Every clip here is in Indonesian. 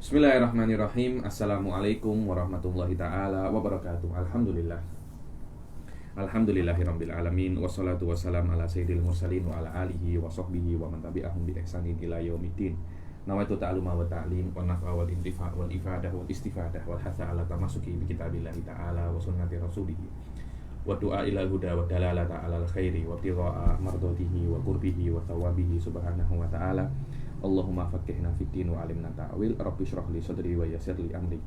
Bismillahirrahmanirrahim. Assalamualaikum warahmatullahi ta'ala wabarakatuh. Alhamdulillah. Alhamdulillahirabbil alamin. Wassalatu wassalam ala sayyidil mursalin wa ala alihi wa sahbihi wa man tabi'ahum bi ihsanin ila yaumiddin. Nawaitu ta'aluma wa ta'lim wa nafa wal intifa' wal ifadah wal istifadah wal hatha ala tamasuki bi kitabillahi ta'ala wa sunnati rasulih. Wa du'a ila huda wa dalalata ala al-khairi wa ibtigha'a mardatihi wa qurbihi wa thawabihi subhanahu wa ta'ala. Allahumma faqqihna fid din wa 'allimna ta'wil. Rabbi shrah li sadri wa yassir li amri.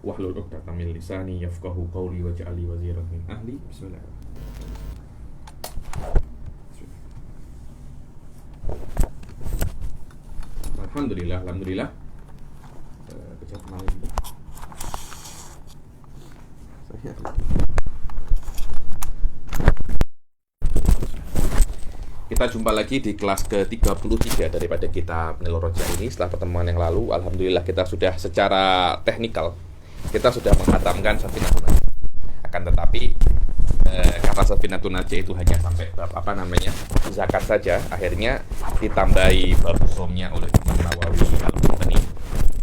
Wahlul 'uqdatam min lisani yafqahu qawli waj'al li waziran min ahli. Bismillahirrahmanirrahim. Alhamdulillah. Kita jumpa lagi di kelas ke-33 daripada kitab Nailur Raja ini. Setelah pertemuan yang lalu, alhamdulillah kita sudah secara teknikal kita sudah menghatamkan Safinatun Najah. Akan tetapi karena Safinatun Najah itu hanya sampai bab zakat saja, akhirnya ditambahi bab somnya oleh Imam Nawawi Al-Bantani.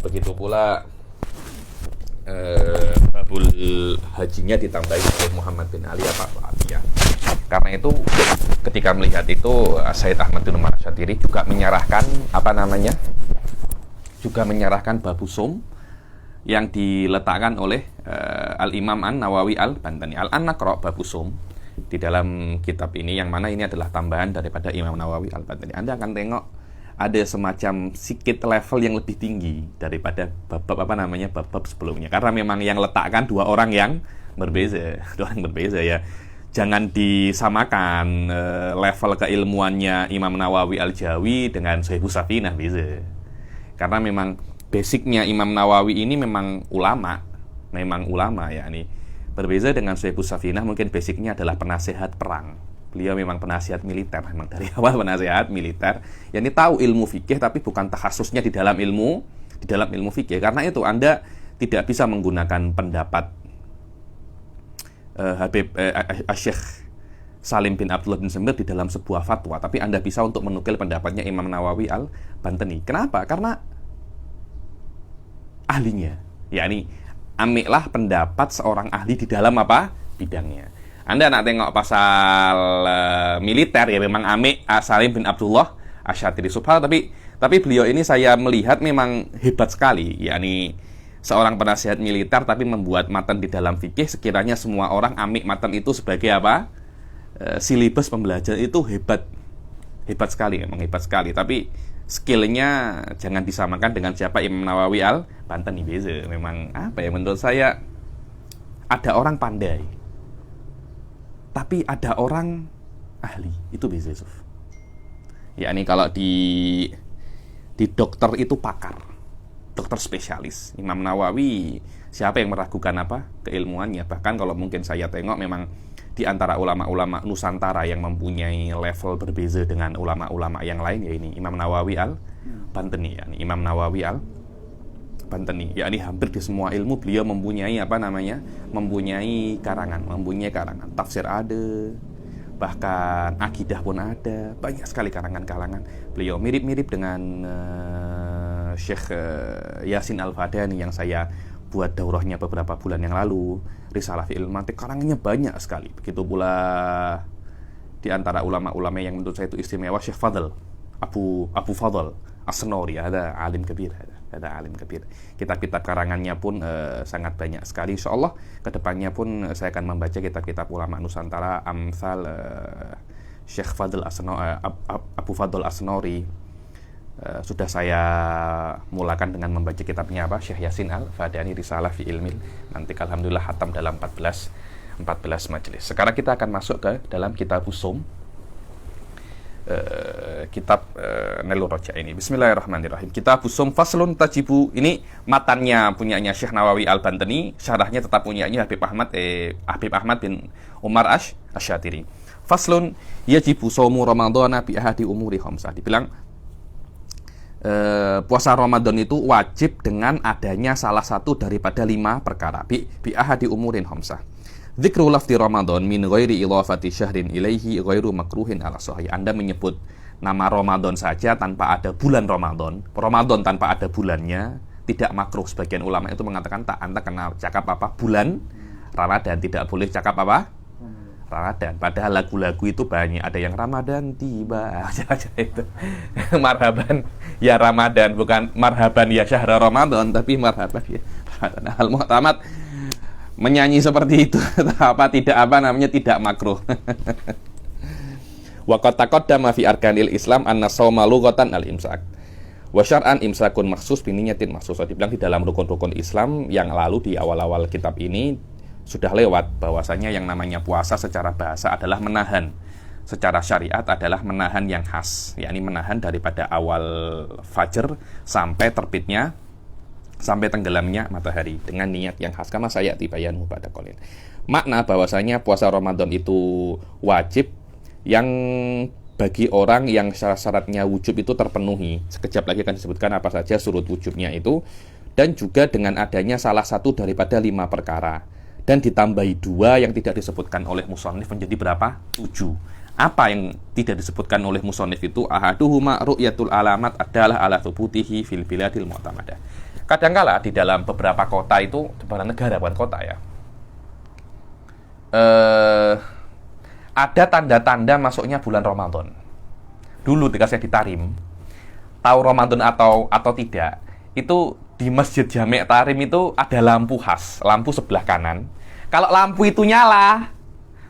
Begitu pula babul hajinya ditambahi oleh Muhammad bin Ali Al-Atiyah. Karena itu ketika melihat itu Sayyid Ahmad bin Umar Asyatiri juga menyerahkan babu som yang diletakkan oleh Al-Imam An-Nawawi Al-Bantani. Al-Naqra babu som di dalam kitab ini, yang mana ini adalah tambahan daripada Imam Nawawi Al-Bantani. Anda akan tengok ada semacam sedikit level yang lebih tinggi daripada bab sebelumnya, karena memang yang letakkan dua orang yang berbeza ya. Jangan disamakan level keilmuannya Imam Nawawi Al-Jawi dengan Sahibus Safinah, beza. Karena memang basicnya Imam Nawawi ini memang ulama ya, ini berbeza dengan Sahibus Safinah. Mungkin basicnya adalah penasehat perang. Beliau memang penasihat militer, memang dari awal penasihat militer. Ya, ini tahu ilmu fikih tapi bukan takhasusnya di dalam ilmu fikih. Karena itu Anda tidak bisa menggunakan pendapat Syekh Salim bin Abdullah bin Samir di dalam sebuah fatwa, tapi Anda bisa untuk menukil pendapatnya Imam Nawawi Al-Bantani. Kenapa? Karena ahlinya, yakni ambillah pendapat seorang ahli di dalam bidangnya. Anda nak tengok pasal militer, ya memang amik Salim bin Abdullah Asyatiri subhanallah, tapi beliau ini saya melihat memang hebat sekali, yakni seorang penasihat militer tapi membuat matan di dalam fikih. Sekiranya semua orang amik matan itu sebagai silibus pembelajaran, itu hebat sekali, memang hebat sekali. Tapi skillnya jangan disamakan dengan siapa Imam Nawawi Al-Bantani, beza. Memang menurut saya ada orang pandai tapi ada orang ahli, itu beza, Yusuf. Ya, ini kalau di dokter itu pakar, dokter spesialis. Imam Nawawi, siapa yang meragukan keilmuannya? Bahkan kalau mungkin saya tengok, memang di antara ulama-ulama Nusantara yang mempunyai level berbeza dengan ulama-ulama yang lain, ya ini Imam Nawawi Al-Bantani. Imam Nawawi Al-Bantani, ya ini hampir di semua ilmu beliau mempunyai mempunyai karangan. Tafsir ada, bahkan akidah pun ada, banyak sekali karangan-karangan beliau. Mirip-mirip dengan Syekh Yasin Al-Fadani yang saya buat daurahnya beberapa bulan yang lalu, Risalah fi Ilm Mantiq, karangannya banyak sekali. Begitu pula di antara ulama-ulama yang menurut saya itu istimewa, Syekh Fadl Abu Fadl As-Sanori, ada alim kabir. Kitab-kitab karangannya pun sangat banyak sekali. Insyaallah kedepannya pun saya akan membaca kitab-kitab ulama Nusantara amsal Syekh Abu Fadl As-Sanori. Sudah saya mulakan dengan membaca kitabnya Syekh Yasin Al-Fadani, Risalah fi Ilmil Mantiq. Alhamdulillah hatam dalam 14 majelis. Sekarang kita akan masuk ke dalam kitab Som, kitab Nailur Raja ini. Bismillahirrahmanirrahim. Kitab Som faslun tajibu. Ini matannya punyanya Syekh Nawawi Al-Bantani, syarahnya tetap punyanya Habib Ahmad bin Umar Asyatiri. Faslun yajibu shaumu ramadhana bi ahadi umuri khamsah. Dibilang puasa Ramadan itu wajib dengan adanya salah satu daripada 5 perkara. Bi ahadi umurin khamsah. Dzikru lafzi Ramadan min ghairi idhafati syahrin ilaihi ghairu makruhin ala sahih. Anda menyebut nama Ramadan saja tanpa ada bulan Ramadan, Ramadan tanpa ada bulannya tidak makruh. Sebagian ulama itu mengatakan tak anda kena cakap apa bulan Ramadan, tidak boleh cakap apa Ramadan. Padahal lagu-lagu itu banyak, ada yang Ramadan tiba aja itu marhaban ya Ramadan, bukan marhaban ya syahra Ramadan, tapi marhaban ya Ramadan. Al-Mu'tamad menyanyi seperti itu tidak makruh. Wa qad taqaddama fi arkanil Islam anna shauma lughatan al-imsak wa syar'an imsakun makhsus bi niyatin makhsusah. Dibilang di dalam rukun-rukun Islam yang lalu di awal-awal kitab ini sudah lewat bahwasanya yang namanya puasa secara bahasa adalah menahan, secara syariat adalah menahan yang khas, yakni menahan daripada awal fajar sampai terbitnya, sampai tenggelamnya matahari dengan niat yang khas, kama sayati bayanu pada qalil. Makna bahwasanya puasa Ramadan itu wajib yang bagi orang yang syarat-syaratnya wujub itu terpenuhi. Sekejap lagi akan disebutkan apa saja surut wujubnya itu, dan juga dengan adanya salah satu daripada 5 perkara, dan ditambahi 2 yang tidak disebutkan oleh musannif menjadi berapa? 7. Apa yang tidak disebutkan oleh musannif itu? Ahaduhuma ru'yatul alamat adalah ala thubutihi fil biladil mu'tamadah. Kadangkala di dalam beberapa kota itu, beberapa negara bukan kota ya, ada tanda-tanda masuknya bulan Ramadan. Dulu ketika saya di Tarim, tahu Ramadan atau tidak, itu di Masjid Jami' Tarim itu ada lampu khas, lampu sebelah kanan. Kalau lampu itu nyala,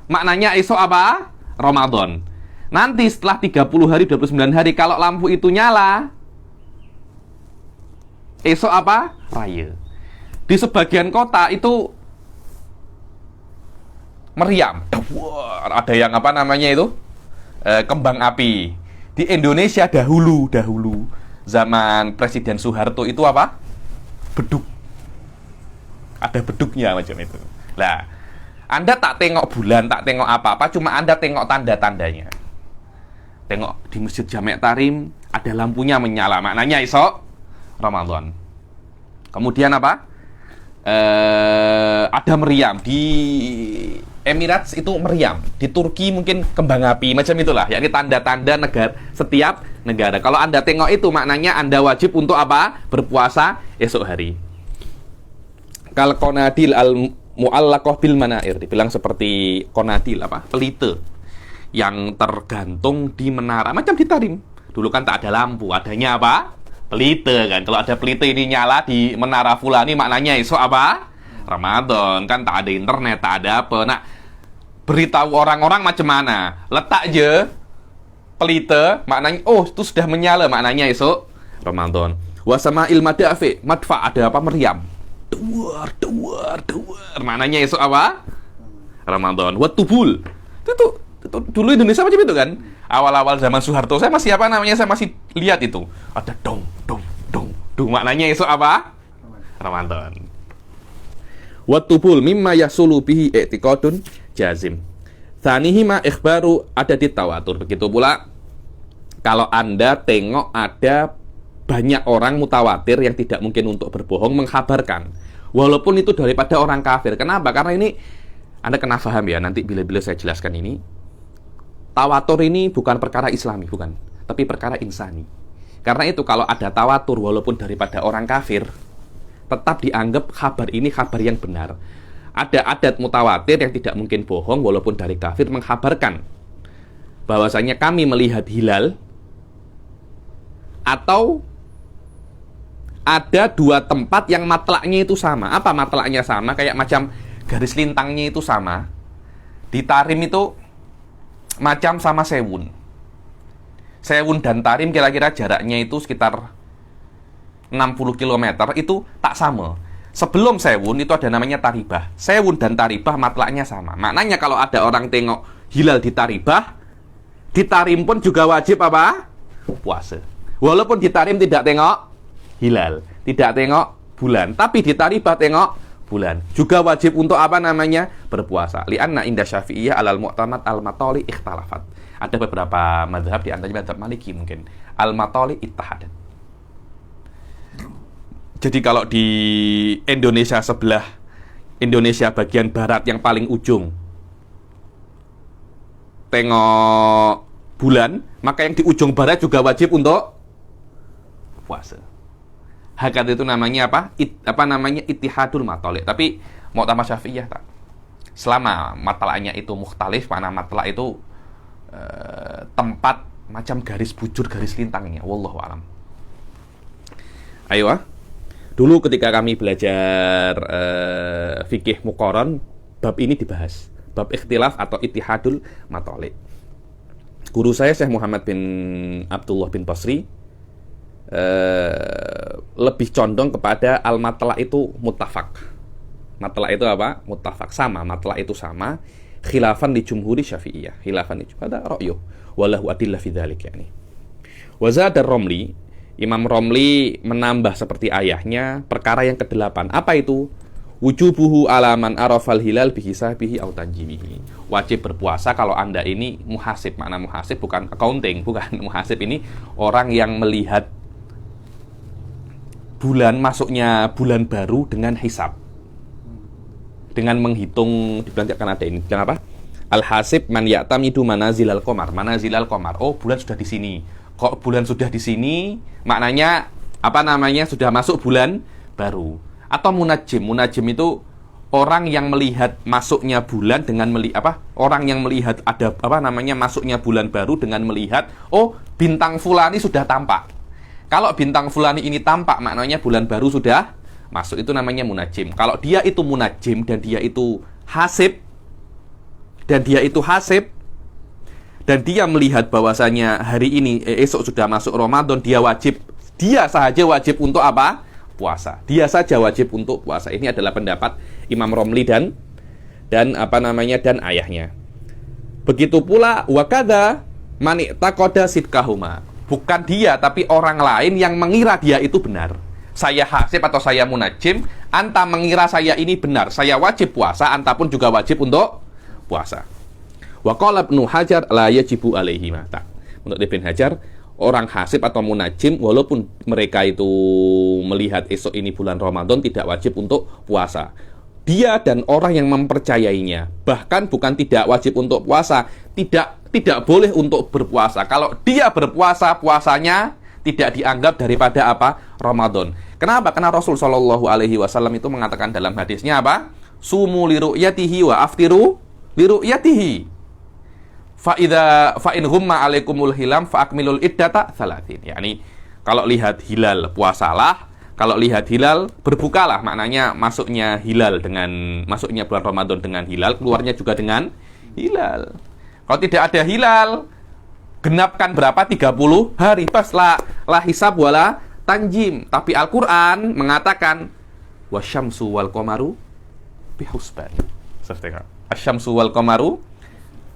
maknanya esok apa? Ramadan. Nanti setelah 30 hari, 29 hari, kalau lampu itu nyala, esok apa? Raya. Di sebagian kota itu meriam. Wah, ada yang apa namanya itu? Kembang api. Di Indonesia dahulu zaman Presiden Soeharto itu apa? Beduk. Ada beduknya macam itu. Lah, Anda tak tengok bulan, tak tengok apa-apa, cuma Anda tengok tanda-tandanya. Tengok di Masjid Jami' Tarim ada lampunya menyala, maknanya esok Ramadan. Kemudian apa? Ada meriam di Emirates itu meriam, di Turki mungkin kembang api, macam itulah, yakni tanda-tanda setiap negara. Kalau Anda tengok itu maknanya Anda wajib untuk apa? Berpuasa esok hari. Kal qonadil al mu'allaqah bil manair, dibilang seperti qonadil apa? Pelite yang tergantung di menara, macam di Tarim. Dulu kan tak ada lampu, adanya apa? Pelite kan. Kalau ada pelite ini nyala di menara fulani, maknanya esok apa? Ramadan. Kan tak ada internet, tak ada apa. Nah, beritahu orang-orang macam mana? Letak je pelite, maknanya oh itu sudah menyala, maknanya esok Ramadan. Wasama ilmadafi, madfa, ada apa? Meriam. Duar, maknanya esok apa? Ramadan. Watubul. Itu dulu Indonesia macam itu kan. Awal-awal zaman Soeharto saya masih saya masih lihat itu. Ada dong, maknanya esok apa? Ramadan. Watubul mimma yasulu bihi i'tiqadun jazim. Tsanihima ikhbaru ada di tawatur. Begitu pula kalau Anda tengok ada banyak orang mutawatir yang tidak mungkin untuk berbohong mengkhabarkan, walaupun itu daripada orang kafir. Kenapa? Karena ini Anda kena paham ya, nanti bila-bila saya jelaskan ini. Tawatur ini bukan perkara islami, bukan, tapi perkara insani. Karena itu kalau ada tawatur walaupun daripada orang kafir, tetap dianggap kabar ini kabar yang benar. Ada adat mutawatir yang tidak mungkin bohong walaupun dari kafir mengkhabarkan bahwasanya kami melihat hilal, atau ada 2 tempat yang matlaknya itu sama. Apa matlaknya sama? Kayak macam garis lintangnya itu sama. Di Tarim itu macam sama Sewun. Sewun dan Tarim kira-kira jaraknya itu sekitar 60 km, itu tak sama. Sebelum Sewun itu ada namanya Taribah. Sewun dan Taribah matlaknya sama. Maknanya kalau ada orang tengok hilal di Taribah, di Tarim pun juga wajib apa? Puasa. Walaupun di Tarim tidak tengok hilal, tidak tengok bulan, tapi di Taribah tengok bulan, juga wajib untuk apa namanya? Berpuasa. Li'anna inda Syafi'iyah alal mu'tamad al-matoli ikhtalafat. Ada beberapa mazhab, di antaranya mazhab Maliki mungkin. Al-matoli ittahadat. Jadi kalau di Indonesia sebelah, Indonesia bagian barat yang paling ujung, tengok bulan, maka yang di ujung barat juga wajib untuk puasa. Hakat itu namanya apa? Namanya ittihadul matalik. Tapi Mu'tamad Syafi'iyah tak. Selama matla'nya itu mukhtalif, mana matla' itu tempat macam garis bujur, garis lintangnya. Wallahu a'lam. Ayo dulu ketika kami belajar fikih muqaran, bab ini dibahas. Bab ikhtilaf atau ittihadul matalik. Guru saya Syekh Muhammad bin Abdullah bin Basri lebih condong kepada al-matla' itu muttafaq. Matla' itu apa? Muttafaq, sama. Matla' itu sama. Khilafan li jumhuri Syafi'iyah. Khilafan li jumhuri. Ada ra'yuh. Walahu adillah fi dzalik yani. Wa zada Romli, Imam Romli menambah seperti ayahnya perkara yang ke-8. Apa itu? Wujubuhu alaman arafal hilal bihisabihi au tanjimihi. Wajib berpuasa kalau Anda ini muhasib. Makna muhasib bukan accounting, bukan. Muhasib ini orang yang melihat bulan, masuknya bulan baru dengan hisab, dengan menghitung. Nanti akan ada ini bilang apa? Al-hasib man ya'tamidu manazilal qamar. Manazilal qamar. Oh, bulan sudah di sini. Kok bulan sudah di sini? Maknanya apa namanya? Sudah masuk bulan baru. Atau munajim. Munajim itu orang yang melihat masuknya bulan dengan orang yang melihat ada masuknya bulan baru dengan melihat, oh, bintang fulani sudah tampak. Kalau bintang fulani ini tampak, maknanya bulan baru sudah masuk. Itu namanya munajim. Kalau dia itu munajim dan dia itu hasib, dan dia melihat bahwasanya hari ini esok sudah masuk Ramadan, dia saja wajib untuk apa? Puasa. Dia saja wajib untuk puasa. Ini adalah pendapat Imam Romli dan ayahnya. Begitu pula wakada mani takoda sidkahuma. Bukan dia, tapi orang lain yang mengira dia itu benar. Saya hasib atau saya munajim, anta mengira saya ini benar. Saya wajib puasa, anta pun juga wajib untuk puasa. Wa qala Ibnu Hajar la yajibu alaihi mata. Untuk Ibnu Hajar, orang hasib atau munajim, walaupun mereka itu melihat esok ini bulan Ramadan, tidak wajib untuk puasa. Dia dan orang yang mempercayainya, bahkan bukan tidak wajib untuk puasa, tidak boleh untuk berpuasa. Kalau dia berpuasa, puasanya tidak dianggap daripada apa? Ramadan. Kenapa? Karena Rasul Shallallahu Alaihi Wasallam itu mengatakan dalam hadisnya apa? Sumu li ru'yatihi wa aftiru li ru'yatihi. Fa in humma alaikumul hilam fa akmilul iddata thalathin. Yani kalau lihat hilal puasalah, kalau lihat hilal berbukalah. Maknanya masuknya bulan Ramadan dengan hilal, keluarnya juga dengan hilal. Kalau tidak ada hilal, genapkan berapa? 30 hari. Pas la hisab wala tanjim. Tapi Al-Quran mengatakan wasyamsu wal qamaru bihusban. Asyamsu wal qamaru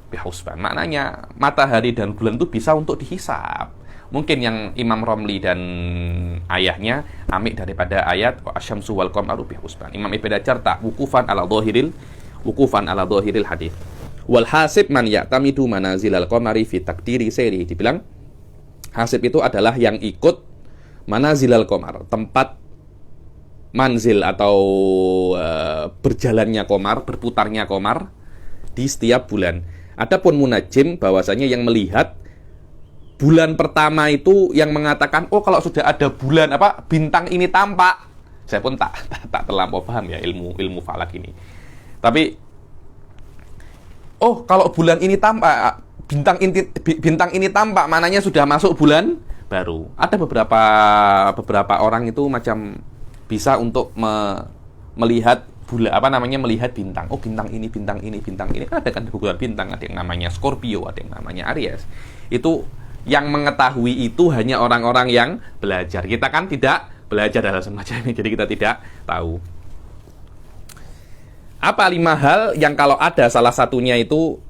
bihusban. Maknanya matahari dan bulan itu bisa untuk dihisab. Mungkin yang Imam Romli dan ayahnya ambil daripada ayat asyamsu wal qamaru bihusban. Imam Ibnu Hajar tak wukufan ala dhahiril hadis. Wal hasib man ya'tamidu manazilal qamari fi takdiri seri. Dibilang hasib itu adalah yang ikut manazilal qamar, tempat manzil atau berjalannya qamar, berputarnya qamar di setiap bulan. Adapun munajim bahwasanya yang melihat bulan pertama itu yang mengatakan, oh kalau sudah ada bulan bintang ini tampak. Saya pun tak terlampau paham ya ilmu falak ini. Tapi oh, kalau bulan ini tampak, bintang ini tampak, maknanya sudah masuk bulan baru. Ada beberapa orang itu macam bisa untuk melihat bulan, melihat bintang. Oh, bintang ini. Ada kan beberapa bintang, ada yang namanya Scorpio, ada yang namanya Aries. Itu yang mengetahui itu hanya orang-orang yang belajar. Kita kan tidak belajar hal semacam ini, jadi kita tidak tahu. Apa 5 hal yang kalau ada salah satunya itu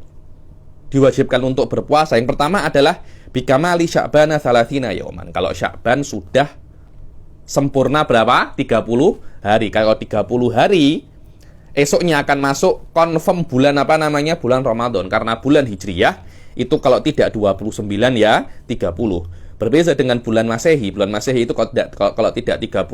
diwajibkan untuk berpuasa? Yang pertama adalah bikamali sya'bana thalathina yauman. Kalau Sya'ban sudah sempurna berapa? 30 hari. Kalau 30 hari, esoknya akan masuk confirm bulan bulan Ramadan. Karena bulan Hijriyah itu kalau tidak 29 ya 30. Berbeda dengan bulan Masehi. Bulan Masehi itu kalau tidak 31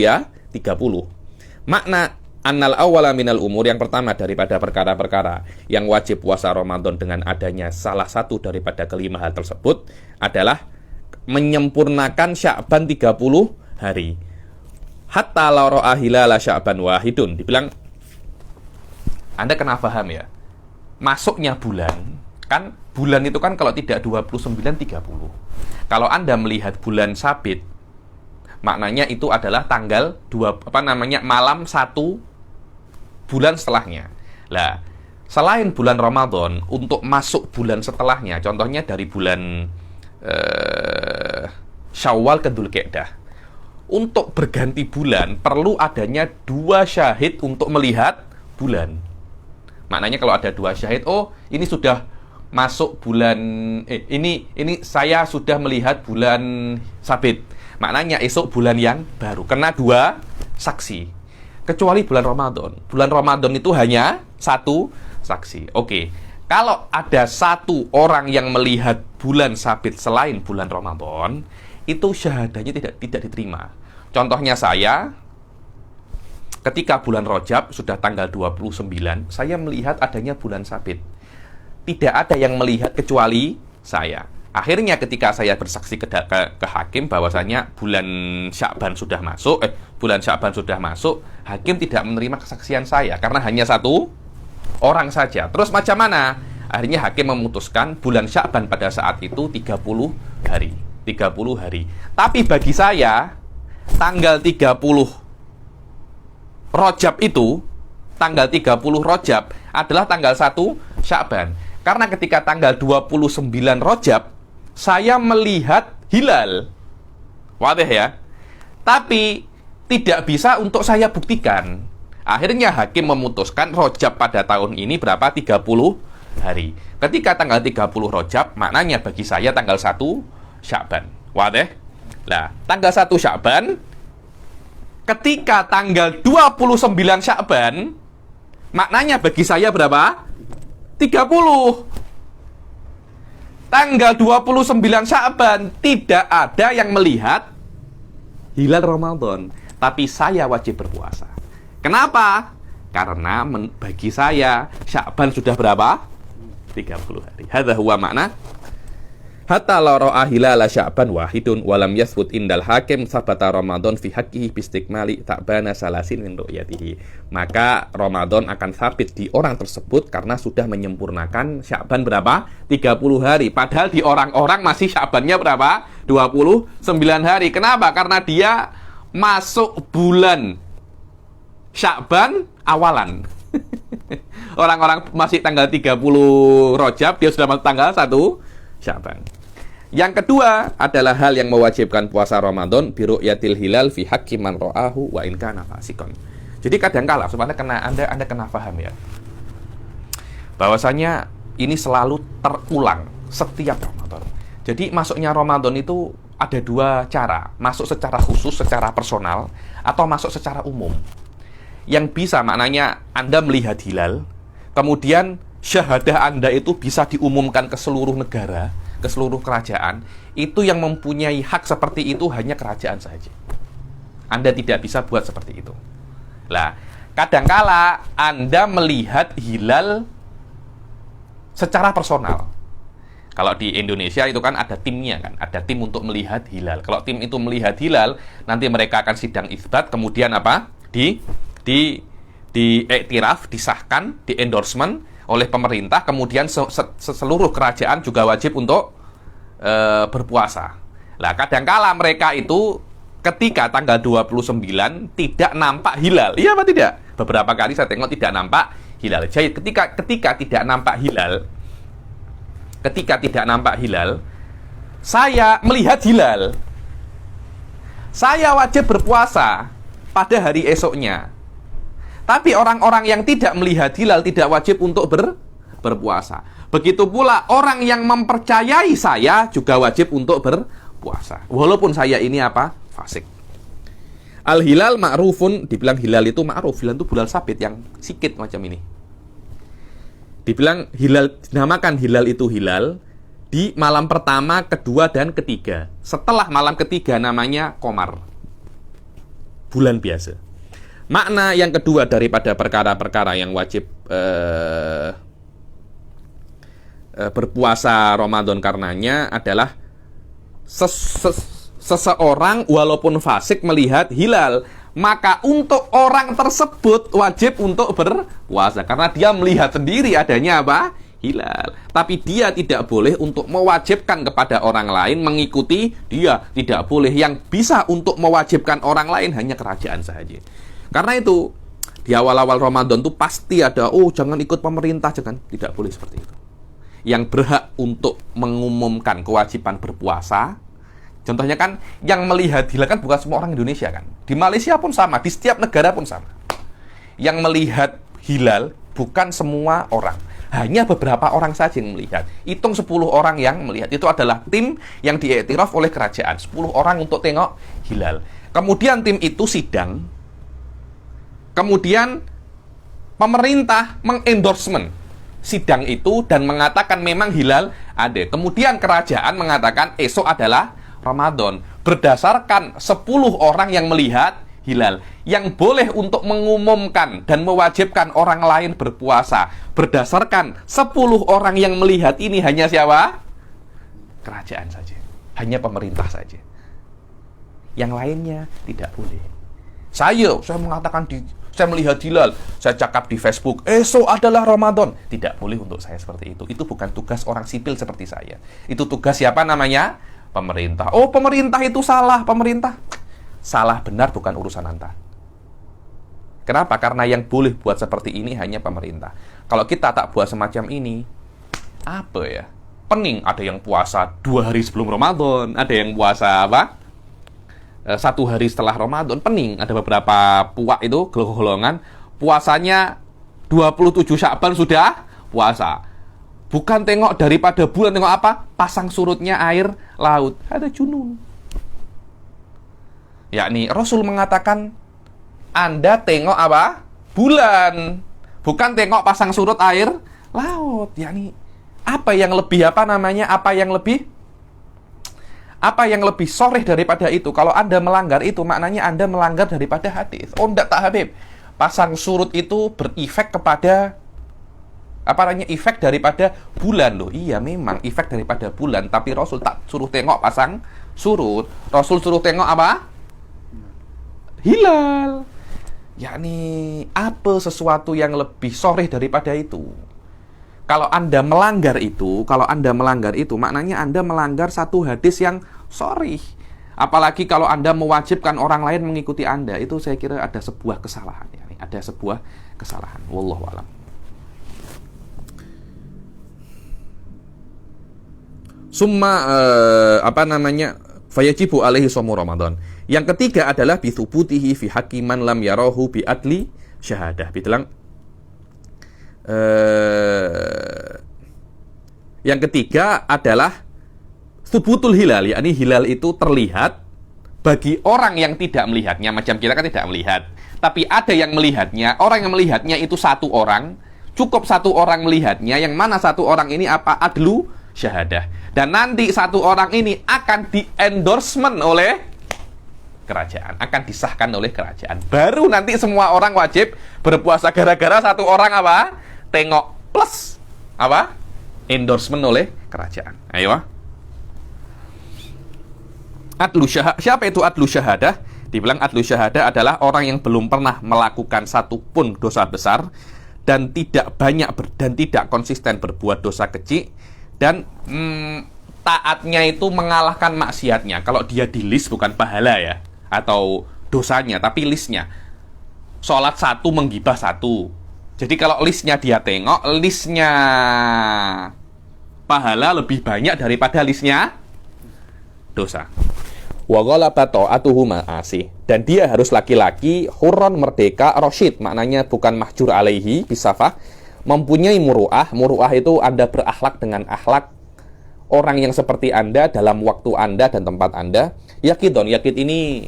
ya 30. Makna Annal awwala minal umur, yang pertama daripada perkara-perkara yang wajib puasa Ramadan dengan adanya salah satu daripada kelima hal tersebut adalah menyempurnakan Sya'ban 30 hari. Hatta la ra'a hilala Sya'ban wahidun. Dibilang, Anda kena paham ya. Masuknya bulan, kan bulan itu kan kalau tidak 29 30. Kalau Anda melihat bulan sabit, maknanya itu adalah tanggal malam 1 bulan setelahnya. Lah, selain bulan Ramadan, untuk masuk bulan setelahnya, contohnya dari bulan Syawal ke Dzulqa'dah, untuk berganti bulan perlu adanya 2 syahid untuk melihat bulan. Maknanya kalau ada 2 syahid, oh ini sudah masuk bulan, ini saya sudah melihat bulan sabit. Maknanya esok bulan yang baru, kena 2 saksi. Kecuali bulan Ramadan. Bulan Ramadan itu hanya 1 saksi. Oke. Kalau ada 1 orang yang melihat bulan sabit selain bulan Ramadan, itu syahadanya tidak diterima. Contohnya saya, ketika bulan Rajab sudah tanggal 29, saya melihat adanya bulan sabit. Tidak ada yang melihat kecuali saya. Akhirnya ketika saya bersaksi ke hakim bahwasanya bulan Sya'ban sudah masuk, hakim tidak menerima kesaksian saya karena hanya 1 orang saja. Terus macam mana? Akhirnya hakim memutuskan bulan Sya'ban pada saat itu 30 hari. Tapi bagi saya, tanggal 30 Rajab itu, tanggal 30 Rajab adalah tanggal 1 Sya'ban. Karena ketika tanggal 29 Rajab, saya melihat hilal. Wadih ya. Tapi tidak bisa untuk saya buktikan. Akhirnya hakim memutuskan Rajab pada tahun ini berapa? 30 hari. Ketika tanggal 30 Rajab, maknanya bagi saya tanggal 1 Sya'ban. Wadih? Nah, tanggal 1 Sya'ban, ketika tanggal 29 Sya'ban, maknanya bagi saya berapa? 30. Tanggal 29 Sya'ban tidak ada yang melihat hilal Ramadan, tapi saya wajib berpuasa. Kenapa? Karena bagi saya Sya'ban sudah berapa? 30 hari. Hadza huwa makna hatta la ra'a hilala Sya'ban wahidun walam yasbut indal hakim sabata Ramadan fi haqqihi bistikmali ta'bana salasin min ru'yatihi. Maka Ramadan akan sabit di orang tersebut karena sudah menyempurnakan Sya'ban berapa? 30 hari. Padahal di orang-orang masih Sya'bannya berapa? 29 hari. Kenapa? Karena dia masuk bulan Sya'ban awalan. Orang-orang masih tanggal 30 Rajab, dia sudah masuk tanggal 1 Sya'ban. Yang kedua adalah hal yang mewajibkan puasa Ramadan biru'yatil hilal fi haqqi man ra'ahu wa in kana fasikon. Jadi kadangkala supaya Anda kena paham ya. Bahwasanya ini selalu terulang setiap Ramadan. Jadi masuknya Ramadan itu ada 2 cara, masuk secara khusus, secara personal, atau masuk secara umum. Yang bisa maknanya Anda melihat hilal, kemudian syahadah Anda itu bisa diumumkan ke seluruh negara, ke seluruh kerajaan. Itu yang mempunyai hak seperti itu hanya kerajaan saja. Anda tidak bisa buat seperti itu. Lah, kadangkala Anda melihat hilal secara personal. Kalau di Indonesia itu kan ada timnya kan, ada tim untuk melihat hilal. Kalau tim itu melihat hilal, nanti mereka akan sidang isbat, kemudian apa? Diiktiraf, disahkan, di endorsement oleh pemerintah, kemudian seluruh kerajaan juga wajib untuk berpuasa. Lah, kadangkala mereka itu ketika tanggal 29 tidak nampak hilal. Iya apa tidak? Beberapa kali saya tengok tidak nampak hilal. Jadi ketika tidak nampak hilal, saya melihat hilal. Saya wajib berpuasa pada hari esoknya. Tapi orang-orang yang tidak melihat hilal tidak wajib untuk berpuasa. Begitu pula orang yang mempercayai saya juga wajib untuk berpuasa. Walaupun saya ini apa? Fasik. Al-hilal ma'rufun, dibilang hilal itu ma'ruf. Hilal itu bulan sabit yang sikit macam ini. Dibilang hilal, dinamakan hilal itu hilal di malam pertama, kedua, dan ketiga. Setelah malam ketiga namanya qamar, bulan biasa. Makna yang kedua daripada perkara-perkara yang wajib berpuasa Ramadan karenanya adalah seseorang walaupun fasik melihat hilal, maka untuk orang tersebut wajib untuk berpuasa karena dia melihat sendiri adanya apa? Hilal. Tapi dia tidak boleh untuk mewajibkan kepada orang lain mengikuti dia, tidak boleh. Yang bisa untuk mewajibkan orang lain hanya kerajaan saja. Karena itu di awal-awal Ramadan tuh pasti ada, oh jangan ikut pemerintah, jangan, tidak boleh seperti itu. Yang berhak untuk mengumumkan kewajiban berpuasa, contohnya kan yang melihat hilal kan bukan semua orang Indonesia kan. Di Malaysia pun sama, di setiap negara pun sama. Yang melihat hilal bukan semua orang, hanya beberapa orang saja yang melihat. Hitung 10 orang yang melihat. Itu adalah tim yang diiktiraf oleh kerajaan. 10 orang untuk tengok hilal. Kemudian tim itu sidang. Kemudian pemerintah mengendorsement sidang itu dan mengatakan memang hilal ada. Kemudian kerajaan mengatakan esok adalah Ramadan. Berdasarkan 10 orang yang melihat hilal, yang boleh untuk mengumumkan dan mewajibkan orang lain berpuasa berdasarkan 10 orang yang melihat ini hanya siapa? Kerajaan saja. Hanya pemerintah saja. Yang lainnya tidak boleh. Saya mengatakan saya melihat hilal, saya cakap di Facebook, esok adalah Ramadan. Tidak boleh untuk saya seperti itu. Itu bukan tugas orang sipil seperti saya. Itu tugas siapa namanya? Pemerintah. Oh, pemerintah itu salah. Pemerintah salah benar bukan urusan Anda. Kenapa? Karena yang boleh buat seperti ini hanya pemerintah. Kalau kita tak buat semacam ini, apa ya? Pening. Ada yang puasa 2 hari sebelum Ramadan, ada yang puasa apa? 1 hari setelah Ramadan, pening. Ada beberapa puak itu, golongan puasanya 27 Sya'ban sudah puasa. Bukan tengok daripada bulan, tengok apa? Pasang surutnya air laut. Ada junun. Yakni Rasul mengatakan Anda tengok apa? Bulan. Bukan tengok pasang surut air laut. Yakni apa yang lebih apa yang lebih soreh daripada itu? Kalau Anda melanggar itu, maknanya Anda melanggar daripada hadis. Oh, enggak, tak Habib. Pasang surut itu berefek kepada efek daripada bulan loh. Iya, memang efek daripada bulan, tapi Rasul tak suruh tengok pasang surut. Rasul suruh tengok apa? Hilal. Yakni apa sesuatu yang lebih soreh daripada itu? Kalau Anda melanggar itu, maknanya Anda melanggar satu hadis yang sharih. Apalagi kalau Anda mewajibkan orang lain mengikuti Anda, itu saya kira ada sebuah kesalahan. Ada sebuah kesalahan. Wallahu a'lam. Summa fayajibu alaihi shaum Ramadan. Yang ketiga adalah bitsubutihi fi haqqi man lam yarahu bi adli syahadah. Bilang yang ketiga adalah subutul hilal, yakni hilal itu terlihat bagi orang yang tidak melihatnya. Macam kita kan tidak melihat, tapi ada yang melihatnya. Orang yang melihatnya itu satu orang, cukup satu orang melihatnya. Yang mana satu orang ini apa? Adlu syahadah. Dan nanti satu orang ini akan di-endorsement oleh kerajaan, akan disahkan oleh kerajaan. Baru nanti semua orang wajib berpuasa gara-gara satu orang apa? Tengok plus apa? Endorsement oleh kerajaan. Ayo. Adlu syahadah. Siapa itu adlu syahadah? Dibilang adlu syahadah adalah orang yang belum pernah melakukan satu pun dosa besar dan tidak banyak dan tidak konsisten berbuat dosa kecil dan taatnya itu mengalahkan maksiatnya. Kalau dia di list bukan pahala ya atau dosanya, tapi listnya. Sholat 1 menggibah 1. Jadi kalau listnya dia tengok, listnya pahala lebih banyak daripada listnya dosa. Wa ghalaba ta'atuhu ma'asi. Dan dia harus laki-laki, hurran merdeka, rasyid. Maknanya bukan mahjur alaihi, bisafah. Mempunyai muru'ah. Muru'ah itu Anda berakhlak dengan akhlak orang yang seperti Anda dalam waktu Anda dan tempat Anda. Yakidon, yakid ini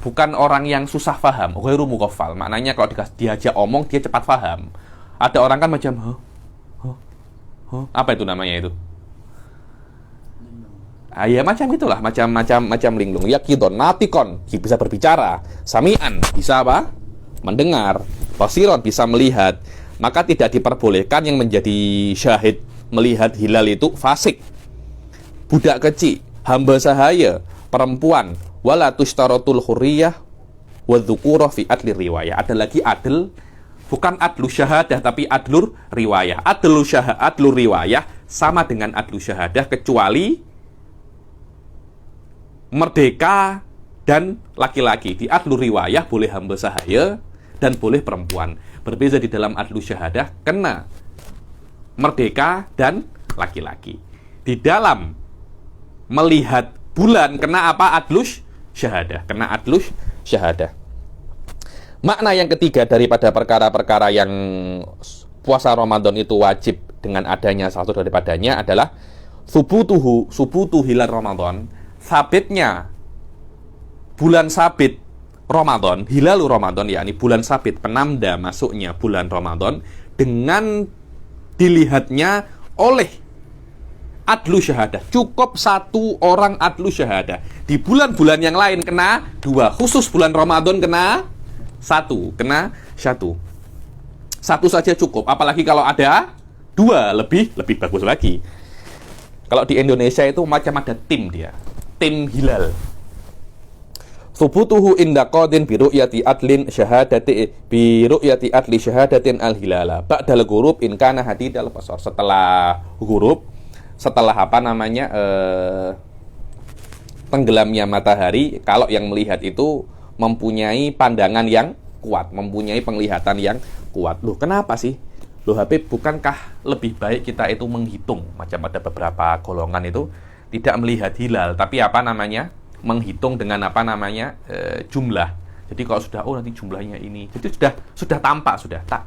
bukan orang yang susah faham, ghairu mughaffal. Maknanya kalau diajak omong dia cepat faham. Ada orang kan macam apa itu namanya itu? Ya macam itulah, macam linglung. Yakidon, natikon, bisa berbicara. Sami'an, bisa apa? mendengar, basiron bisa melihat, maka tidak diperbolehkan yang menjadi syahid melihat hilal itu fasik, budak kecil, hamba sahaya, perempuan, wala tushtaratul hurriyah wa dzukura fi adli riwayah. Ada lagi adl, bukan adlu syahadah tapi adlur riwayah. Adlu riwayah sama dengan adlu syahadah kecuali merdeka dan laki-laki. Di adlu riwayah boleh hamba sahaya dan boleh perempuan. Berbeza di dalam adlu syahadah kena merdeka dan laki-laki. Di dalam melihat bulan kena apa? Adlus syahadah. Kena adlus syahadah. Makna yang ketiga daripada perkara-perkara yang puasa Ramadan itu wajib dengan adanya salah satu daripadanya adalah subutu hilal Ramadan, sabitnya bulan sabit Ramadan, hilalu Ramadan, yakni bulan sabit penanda masuknya bulan Ramadan dengan dilihatnya oleh adlu syahadah. Cukup satu orang adlu syahadah. Di bulan-bulan yang lain kena 2, khusus bulan Ramadan kena 1, kena 1. 1 saja cukup, apalagi kalau ada 2 lebih bagus lagi. Kalau di Indonesia itu macam ada tim dia, tim hilal. Subutuhu inda qadin bi ru'yati adlin syahadati bi ru'yati adli syahadatin al-hilala ba'dal ghurub in kana hadidal basar. Setelah ghurub, setelah apa namanya tenggelamnya matahari, kalau yang melihat itu mempunyai pandangan yang kuat, mempunyai penglihatan yang kuat. Loh, kenapa sih? Loh Habib, bukankah lebih baik kita itu menghitung? Macam ada beberapa golongan itu tidak melihat hilal, tapi apa namanya? Menghitung dengan apa namanya? Jumlah. Jadi kalau sudah nanti jumlahnya ini, jadi sudah tampak, sudah tak.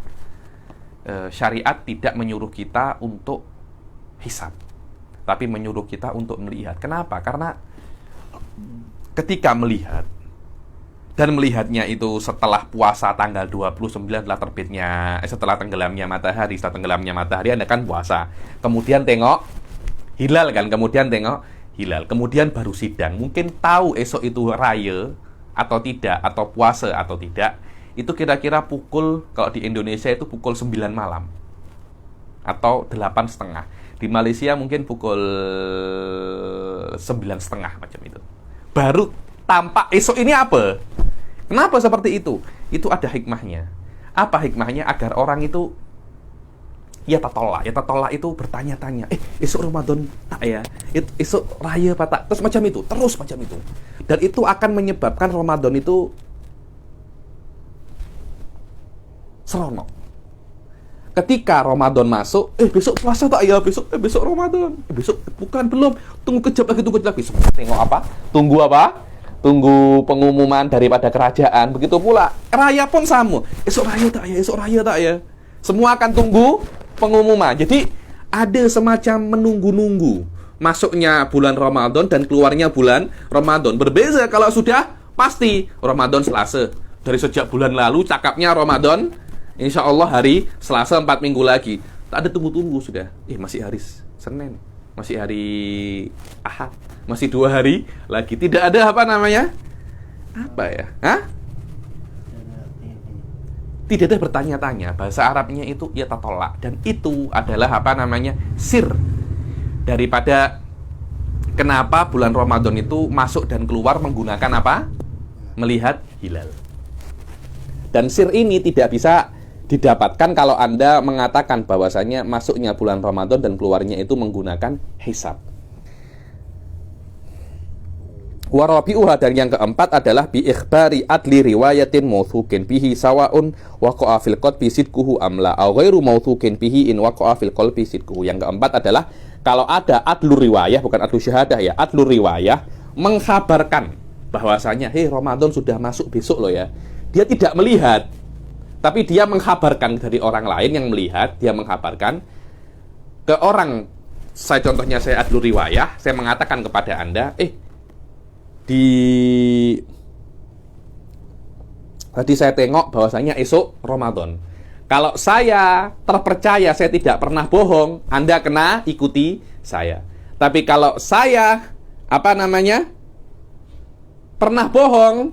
Syariat tidak menyuruh kita untuk hisab, tapi menyuruh kita untuk melihat. Kenapa? Karena ketika melihat dan melihatnya itu setelah puasa tanggal 29 setelah terbitnya setelah tenggelamnya matahari, Anda kan puasa. Kemudian tengok hilal kan, kemudian baru sidang. Mungkin tahu esok itu raya atau tidak, atau puasa atau tidak. Itu kira-kira pukul, kalau di Indonesia itu pukul 9 malam atau 8.30. Di Malaysia mungkin pukul 9.30 macam itu. Baru tampak esok ini apa? Kenapa seperti itu? Itu ada hikmahnya. Apa hikmahnya? Agar orang itu ya tatolak itu bertanya-tanya, esok Ramadan tak ya? Esok raya apa tak? Terus macam itu. Dan itu akan menyebabkan Ramadan itu seronok. Ketika Ramadan masuk, besok puasa tak ya? Besok Ramadan. Besok bukan, belum. Tunggu kejap lagi. Tengok apa? Tunggu pengumuman daripada kerajaan. Begitu pula raya pun sama. Esok raya tak ya? Semua akan tunggu pengumuman. Jadi ada semacam menunggu-nunggu masuknya bulan Ramadan dan keluarnya bulan Ramadan. Berbeza kalau sudah pasti Ramadan Selasa. Dari sejak bulan lalu cakapnya Ramadan, insya Allah hari Selasa 4 minggu lagi. Tak ada tunggu-tunggu sudah. Masih hari Senin, masih hari Ahad, masih 2 hari lagi. Tidak ada apa namanya? Apa ya? Tidak ada bertanya-tanya. Bahasa Arabnya itu ya tatolak. Dan itu adalah apa namanya? Sir daripada kenapa bulan Ramadan itu masuk dan keluar menggunakan apa? Melihat hilal. Dan sir ini tidak bisa didapatkan kalau Anda mengatakan bahwasanya masuknya bulan Ramadan dan keluarnya itu menggunakan hisab. Warabi'uha, dan yang keempat adalah bi ikhbari adli riwayatin mauthuqin bihi sawaun waqa'a fil qalbi sidquhu amla aw ghairu mauthuqin bihi in waqa'a fil qalbi sidquhu. Yang keempat adalah kalau ada adlu riwayah, bukan adlu syahadah ya, adlu riwayah mengkhabarkan bahwasanya Ramadan sudah masuk besok loh ya. Dia tidak melihat, tapi dia mengkhabarkan dari orang lain yang melihat. Dia mengkhabarkan ke orang, saya adlu riwayah, saya mengatakan kepada Anda, tadi saya tengok bahwasanya esok Ramadan. Kalau saya terpercaya, saya tidak pernah bohong, Anda kena ikuti saya. Tapi kalau saya pernah bohong,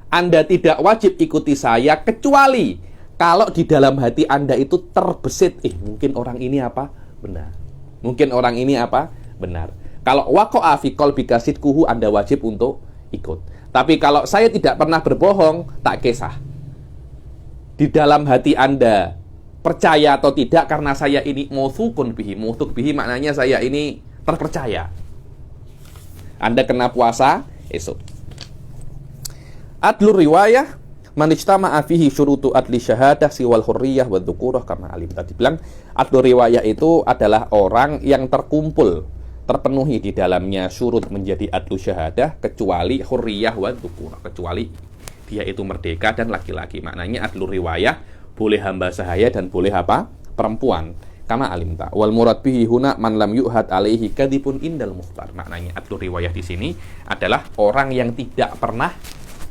Anda tidak wajib ikuti saya kecuali kalau di dalam hati Anda itu terbesit, mungkin orang ini apa? Benar. Mungkin orang ini apa? Benar. Kalau waqa'a fi qalbika sidquhu, Anda wajib untuk ikut. Tapi kalau saya tidak pernah berbohong, tak kisah. Di dalam hati Anda percaya atau tidak karena saya ini mautsukun bihi. Mautsuk bihi maknanya saya ini terpercaya. Anda kena puasa esok. Adlur riwayah man ijtama'a fihi syurutu adli syahadah siwal hurriyah wa dzukurah kama alim. Tadi bilang adlur riwayah itu adalah orang yang terkumpul, terpenuhi di dalamnya syurut menjadi adlu syahadah kecuali hurriyah wa dzukurah, kecuali dia itu merdeka dan laki-laki. Maknanya adlur riwayah boleh hamba sahaya dan boleh apa? Perempuan. Kama alimta. Wal murad bihi huna man lam yuhad alaihi kadhibun indal mukhtar. Maknanya adlur riwayah di sini adalah orang yang tidak pernah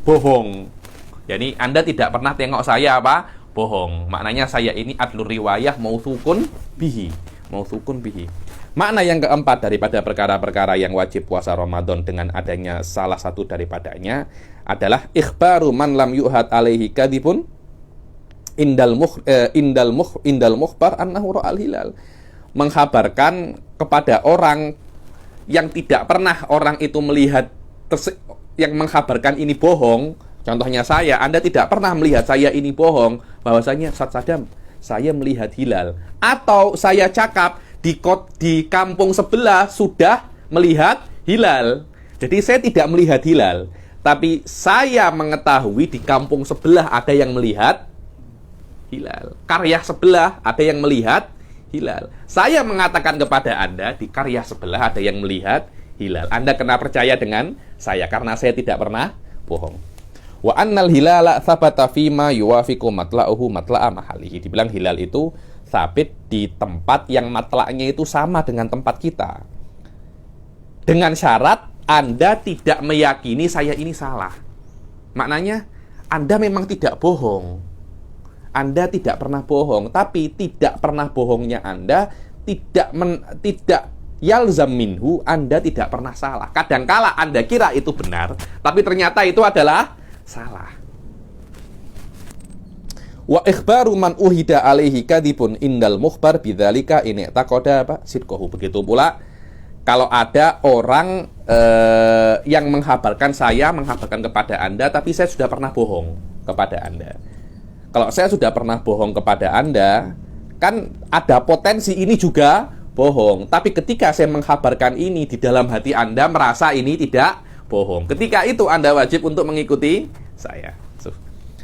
bohong. Jadi Anda tidak pernah tengok saya apa? Bohong. Maknanya saya ini adlur riwayah mautsukun bihi. Mautsukun bihi. Makna yang keempat daripada perkara-perkara yang wajib puasa Ramadan dengan adanya salah satu daripadanya adalah ikhbaru man lam yuhad alaihi kadhibun indal mukhbar annahu ra'al hilal. Menghabarkan kepada orang yang tidak pernah orang itu melihat yang menghabarkan ini bohong. Contohnya saya, Anda tidak pernah melihat saya ini bohong, bahwasanya Ustaz Sadam, saya melihat hilal. Atau saya cakap di kampung sebelah sudah melihat hilal. Jadi saya tidak melihat hilal, tapi saya mengetahui di kampung sebelah ada yang melihat hilal. Karya sebelah ada yang melihat hilal. Saya mengatakan kepada Anda di karya sebelah ada yang melihat hilal. Anda kena percaya dengan saya karena saya tidak pernah bohong. Wa annal hilala tsabata fima yuwafiqu matla'uhu matla'a mahalihi. Dibilang hilal itu sabit di tempat yang matla'nya itu sama dengan tempat kita. Dengan syarat Anda tidak meyakini saya ini salah. Maknanya Anda memang tidak bohong. Anda tidak pernah bohong, tapi tidak pernah bohongnya Anda tidak yalzam minhu, Anda tidak pernah salah. Kadangkala Anda kira itu benar, tapi ternyata itu adalah salah. Wa ikhbaru man uhida alaihi kadhibun indal mukhbar bidzalika in taqada sidqahu. Begitu pula kalau ada orang yang menghabarkan kepada Anda, tapi saya sudah pernah bohong kepada Anda. Kalau saya sudah pernah bohong kepada Anda, kan ada potensi ini juga bohong. Tapi ketika saya menghabarkan ini, di dalam hati Anda merasa ini tidak bohong. Ketika itu Anda wajib untuk mengikuti saya.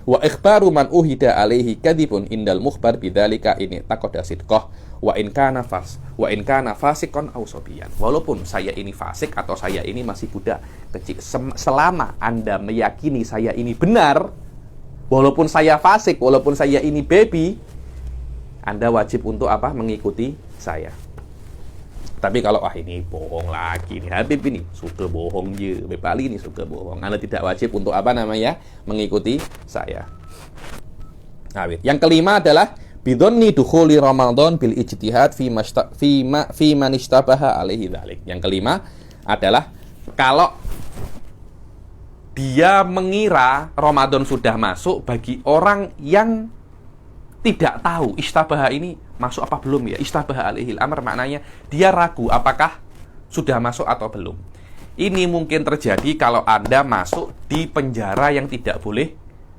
Wa ikhbaru man uhida alaihi kadhibun indal mukhbar bidzalika in taqada sidqah wa in kana fasiqan aw sabiyan. Walaupun saya ini fasik atau saya ini masih budak kecil, selama Anda meyakini saya ini benar, walaupun saya fasik, walaupun saya ini baby, Anda wajib untuk apa? Mengikuti saya. Tapi kalau ini bohong lagi nih, Habib ini suka bohong je, Bepali ini suka bohong, Anda tidak wajib untuk apa namanya? Mengikuti saya. Nah, yang kelima adalah bidonni dukhuli Ramadan bil ijtihad fi man ishtabaha alaihi dzalik. Yang kelima adalah kalau dia mengira Ramadan sudah masuk bagi orang yang tidak tahu istabaha ini masuk apa belum ya. Istabaha alaihil amr maknanya dia ragu apakah sudah masuk atau belum. Ini mungkin terjadi kalau Anda masuk di penjara yang tidak boleh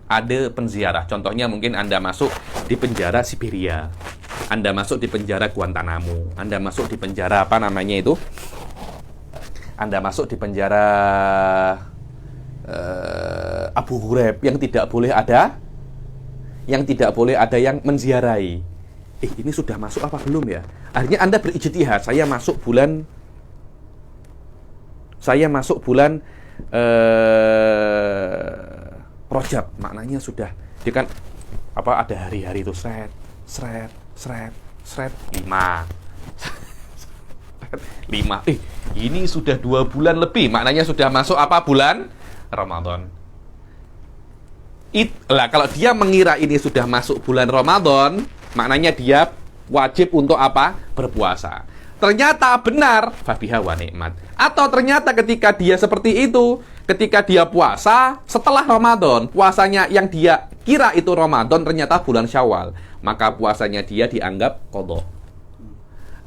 ada penziarah. Contohnya mungkin Anda masuk di penjara Siberia, Anda masuk di penjara Guantanamo, Anda masuk di penjara apa namanya itu, Anda masuk di penjara Abu Ghraib yang tidak boleh ada yang menziarahi. Ini sudah masuk apa belum ya? Akhirnya Anda berijtihad, saya masuk bulan Rajab, maknanya sudah dia kan apa ada hari-hari itu sret 5. Ini sudah 2 bulan lebih, maknanya sudah masuk apa bulan Ramadan. Lah kalau dia mengira ini sudah masuk bulan Ramadan, maknanya dia wajib untuk apa? Berpuasa. Ternyata benar, fabiha wa nikmat. Atau ternyata ketika dia seperti itu, ketika dia puasa setelah Ramadan, puasanya yang dia kira itu Ramadan ternyata bulan Syawal, maka puasanya dia dianggap qadha.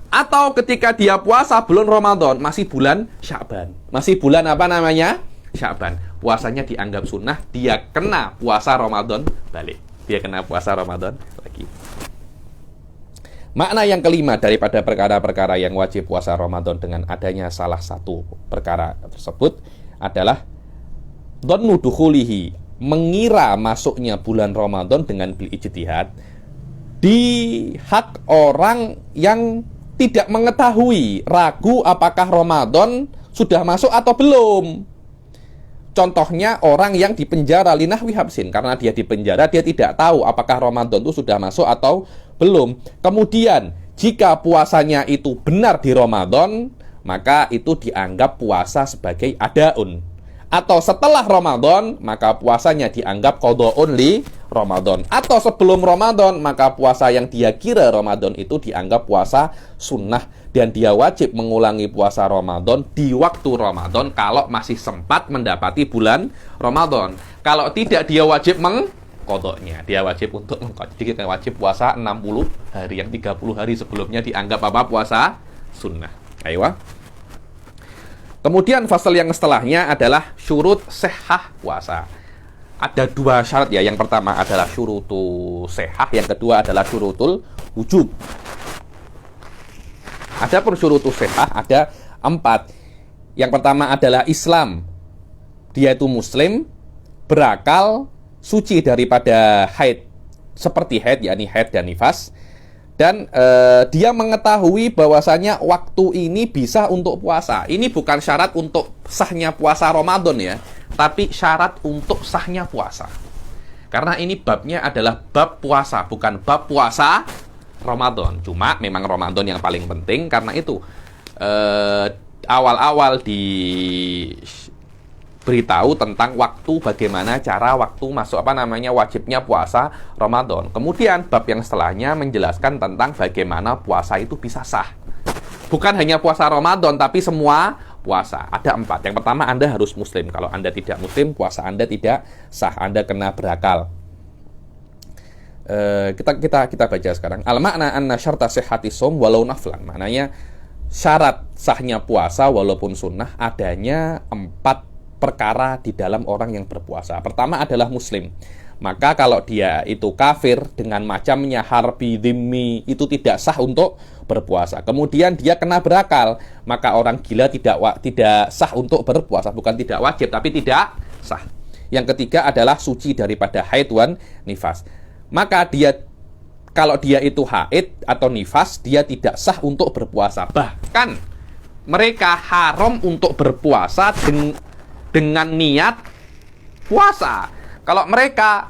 Atau ketika dia puasa bulan Ramadan, masih bulan Sya'ban. Masih bulan apa namanya? Sya'ban. Puasanya dianggap sunnah, dia kena puasa Ramadan balik. Dia kena puasa Ramadan lagi. Makna yang kelima daripada perkara-perkara yang wajib puasa Ramadan dengan adanya salah satu perkara tersebut adalah dhannu dukhulihi, mengira masuknya bulan Ramadan dengan bil ijtihad di hak orang yang tidak mengetahui, ragu apakah Ramadan sudah masuk atau belum. Contohnya orang yang dipenjara linahwi habsin, karena dia dipenjara dia tidak tahu apakah Ramadan itu sudah masuk atau belum. Kemudian jika puasanya itu benar di Ramadan, maka itu dianggap puasa sebagai adaun. Atau setelah Ramadan, maka puasanya dianggap qadha'un li Ramadan. Atau sebelum Ramadan, maka puasa yang dia kira Ramadan itu dianggap puasa sunnah. Dan dia wajib mengulangi puasa Ramadan di waktu Ramadan kalau masih sempat mendapati bulan Ramadan. Kalau tidak, dia wajib mengqadha'nya. Dia wajib untuk mengqadha'. Jadi kita wajib puasa 60 hari. Yang 30 hari sebelumnya dianggap apa? Puasa sunnah. Ayo. Kemudian fasal yang setelahnya adalah syurut sehah puasa. Ada dua syarat ya. Yang pertama adalah syurutu sehah, yang kedua adalah syurutul wujub. Ada pun syurutu sehah ada 4. Yang pertama adalah Islam. Dia itu muslim, berakal, suci daripada haid, seperti haid, yakni haid dan nifas. Dan dia mengetahui bahwasanya waktu ini bisa untuk puasa. Ini bukan syarat untuk sahnya puasa Ramadan ya, tapi syarat untuk sahnya puasa. Karena ini babnya adalah bab puasa, bukan bab puasa Ramadan. Cuma memang Ramadan yang paling penting, karena itu awal-awal beritahu tentang waktu, bagaimana cara waktu masuk wajibnya puasa Ramadan. Kemudian bab yang setelahnya menjelaskan tentang bagaimana puasa itu bisa sah. Bukan hanya puasa Ramadan, tapi semua puasa. Ada 4. Yang pertama, Anda harus muslim. Kalau Anda tidak muslim, puasa Anda tidak sah. Anda kena berakal. Kita baca sekarang. Al-makna anna syarta sihhati shaum walau naflan. Maknanya syarat sahnya puasa walaupun sunnah adanya 4 perkara di dalam orang yang berpuasa. Pertama adalah muslim. Maka kalau dia itu kafir dengan macamnya harbi, dhimmi, itu tidak sah untuk berpuasa. Kemudian dia kena berakal, maka orang gila tidak sah untuk berpuasa. Bukan tidak wajib, tapi tidak sah. Yang ketiga adalah suci daripada haid wan nifas. Maka kalau dia itu haid atau nifas, dia tidak sah untuk berpuasa. Bahkan mereka haram untuk berpuasa dengan niat puasa. Kalau mereka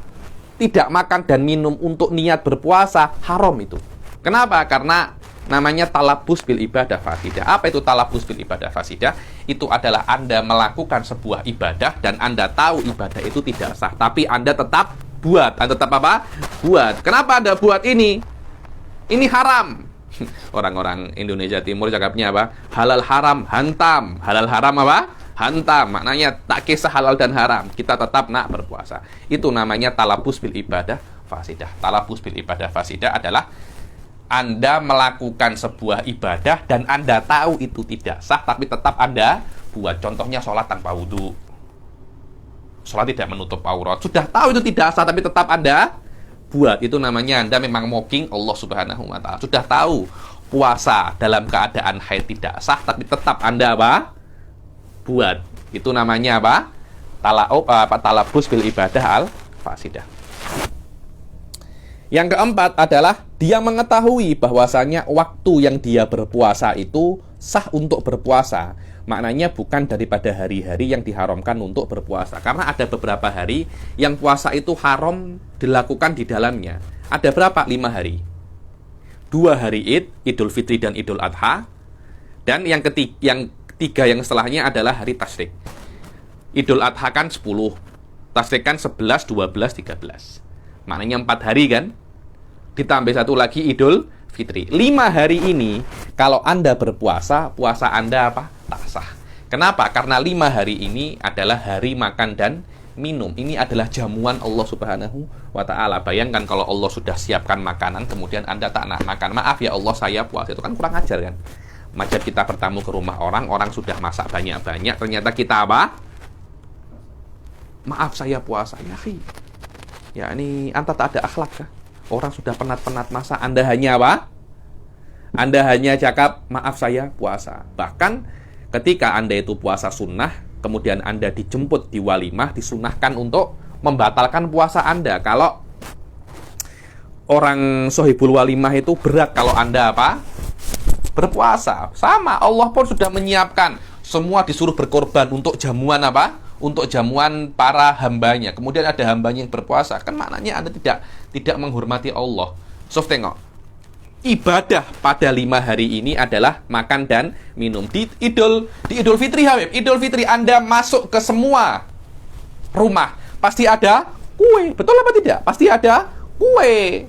tidak makan dan minum untuk niat berpuasa, haram itu. Kenapa? Karena namanya talabus bil ibadah fasidah. Apa itu talabus bil ibadah fasidah? Itu adalah Anda melakukan sebuah ibadah dan Anda tahu ibadah itu tidak sah, tapi Anda tetap buat. Anda tetap apa? Buat. Kenapa Anda buat ini? Ini haram. Orang-orang Indonesia Timur cakapnya apa? Halal haram, hantam. Halal haram apa? Hantam, maknanya tak kisah halal dan haram, kita tetap nak berpuasa. Itu namanya talabus bil ibadah fasidah. Talabus bil ibadah fasidah adalah Anda melakukan sebuah ibadah dan Anda tahu itu tidak sah, tapi tetap Anda buat. Contohnya sholat tanpa wudhu, sholat tidak menutup aurat, sudah tahu itu tidak sah, tapi tetap Anda buat. Itu namanya Anda memang mocking Allah Subhanahu wa Ta'ala. Sudah tahu puasa dalam keadaan haid tidak sah, tapi tetap Anda apa? Buat. Itu namanya apa? Talabus bil ibadah al fasidah. Yang keempat adalah dia mengetahui bahwasanya waktu yang dia berpuasa itu sah untuk berpuasa. Maknanya bukan daripada hari-hari yang diharamkan untuk berpuasa. Karena ada beberapa hari yang puasa itu haram dilakukan di dalamnya. Ada berapa? 5 hari. 2 hari Id, Idul Fitri dan Idul Adha. Dan yang ketiga yang setelahnya adalah hari Tasyrik. Idul Adha kan 10, Tasyrik kan 11, 12, 13. Maknanya 4 hari kan? Ditambah satu lagi Idul Fitri. 5 hari ini kalau Anda berpuasa, puasa Anda apa? Tak sah. Kenapa? Karena 5 hari ini adalah hari makan dan minum. Ini adalah jamuan Allah Subhanahu wa Ta'ala. Bayangkan kalau Allah sudah siapkan makanan, kemudian Anda tak nak makan. Maaf ya Allah, saya puasa. Itu kan kurang ajar kan? Macam kita bertamu ke rumah orang, orang sudah masak banyak-banyak, ternyata kita apa? Maaf saya puasa. Ya ini Anda tak ada akhlak kah? Orang sudah penat-penat masak, Anda hanya apa? Anda hanya cakap, maaf saya puasa. Bahkan ketika Anda itu puasa sunnah, kemudian Anda dijemput di walimah, disunahkan untuk membatalkan puasa Anda. Kalau orang sohibul walimah itu berat kalau Anda apa? Berpuasa. Sama, Allah pun sudah menyiapkan. Semua disuruh berkorban untuk jamuan apa? Untuk jamuan para hambanya. Kemudian ada hambanya yang berpuasa. Kan maknanya Anda tidak menghormati Allah. So, tengok. Ibadah pada 5 hari ini adalah makan dan minum. Di Idul Fitri, Habib. Idul Fitri Anda masuk ke semua rumah, pasti ada kue. Betul apa tidak? Pasti ada kue.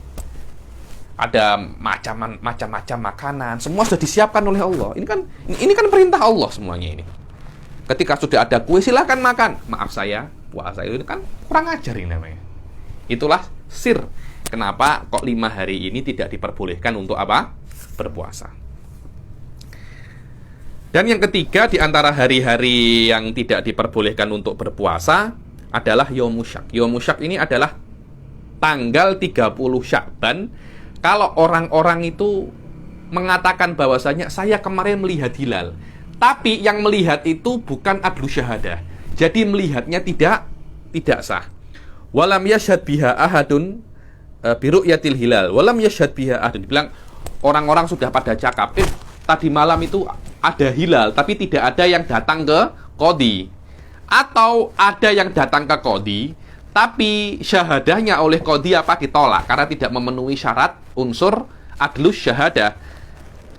Ada macam-macam makanan. Semua sudah disiapkan oleh Allah. Ini kan perintah Allah semuanya ini. Ketika sudah ada kue, silahkan makan. Maaf saya puasa. Itu kan kurang ajar ini namanya. Itulah sir. Kenapa kok 5 hari ini tidak diperbolehkan untuk apa? Berpuasa. Dan yang ketiga, di antara hari-hari yang tidak diperbolehkan untuk berpuasa adalah Yaumusyak. Yaumusyak ini adalah tanggal 30 Sya'ban. Kalau orang-orang itu mengatakan bahwasanya saya kemarin melihat hilal, tapi yang melihat itu bukan adlu syahadah. Jadi melihatnya tidak sah. Walam yashhad biha ahadun biru'yatil hilal. Walam yashhad biha ahadun. Dibilang orang-orang sudah pada cakap, tadi malam itu ada hilal, tapi tidak ada yang datang ke qadhi. Atau ada yang datang ke qadhi, tapi syahadahnya oleh qadhi apa? Ditolak karena tidak memenuhi syarat unsur adlu syahadah.